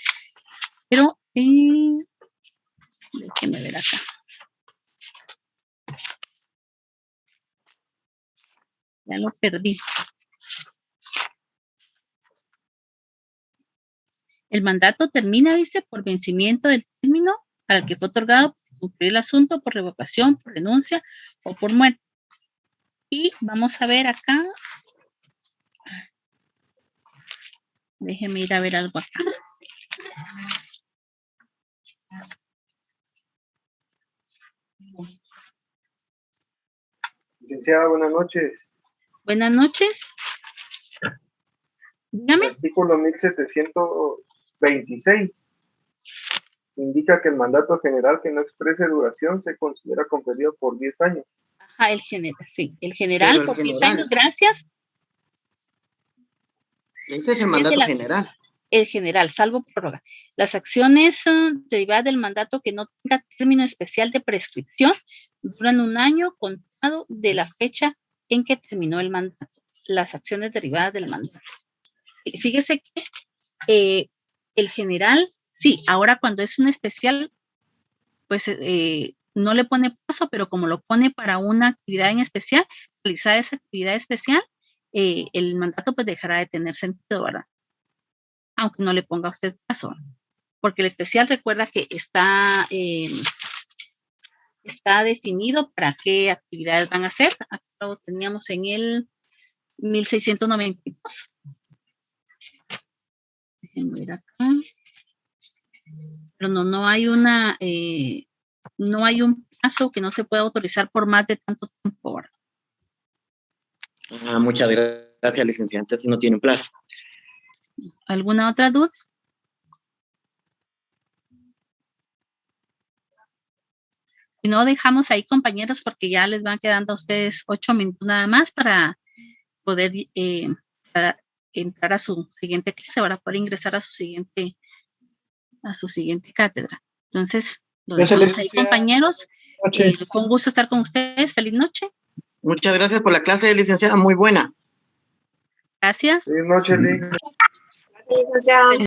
Pero, déjeme ver acá. Ya lo perdí. El mandato termina, dice, por vencimiento del término para el que fue otorgado, por cumplir el asunto, por revocación, por renuncia o por muerte. Y vamos a ver acá. Déjeme ir a ver algo acá. Licenciada, buenas noches. Buenas noches. Dígame. El artículo 1726 indica que el mandato general que no exprese duración se considera conferido por 10 años. Ajá, el general, sí. El general Pero el por 10 general. años, gracias. Ese es el mandato general. El general, salvo prórroga. Las acciones derivadas del mandato que no tenga término especial de prescripción duran 1 año contado de la fecha en que terminó el mandato. Las acciones derivadas del mandato. Fíjese que el general, sí, ahora cuando es un especial, pues no le pone plazo, pero como lo pone para una actividad en especial, realizar esa actividad especial, el mandato pues dejará de tener sentido, ¿verdad? Aunque no le ponga a usted plazo, porque el especial recuerda que está definido para qué actividades van a hacer. Aquí lo teníamos en el 1692. Déjenme ver acá. Pero no hay no hay un plazo que no se pueda autorizar por más de tanto tiempo, ¿verdad? Muchas gracias, licenciada. Entonces no tiene plazo. ¿Alguna otra duda? Si no, dejamos ahí, compañeros, porque ya les van quedando a ustedes 8 minutos nada más para poder entrar a su siguiente clase, para poder ingresar a su siguiente cátedra. Entonces, lo dejamos ahí, compañeros. Fue un gusto estar con ustedes. Feliz noche. Muchas gracias por la clase, licenciada. Muy buena. Gracias. Feliz noche, Liz. Gracias, licenciada.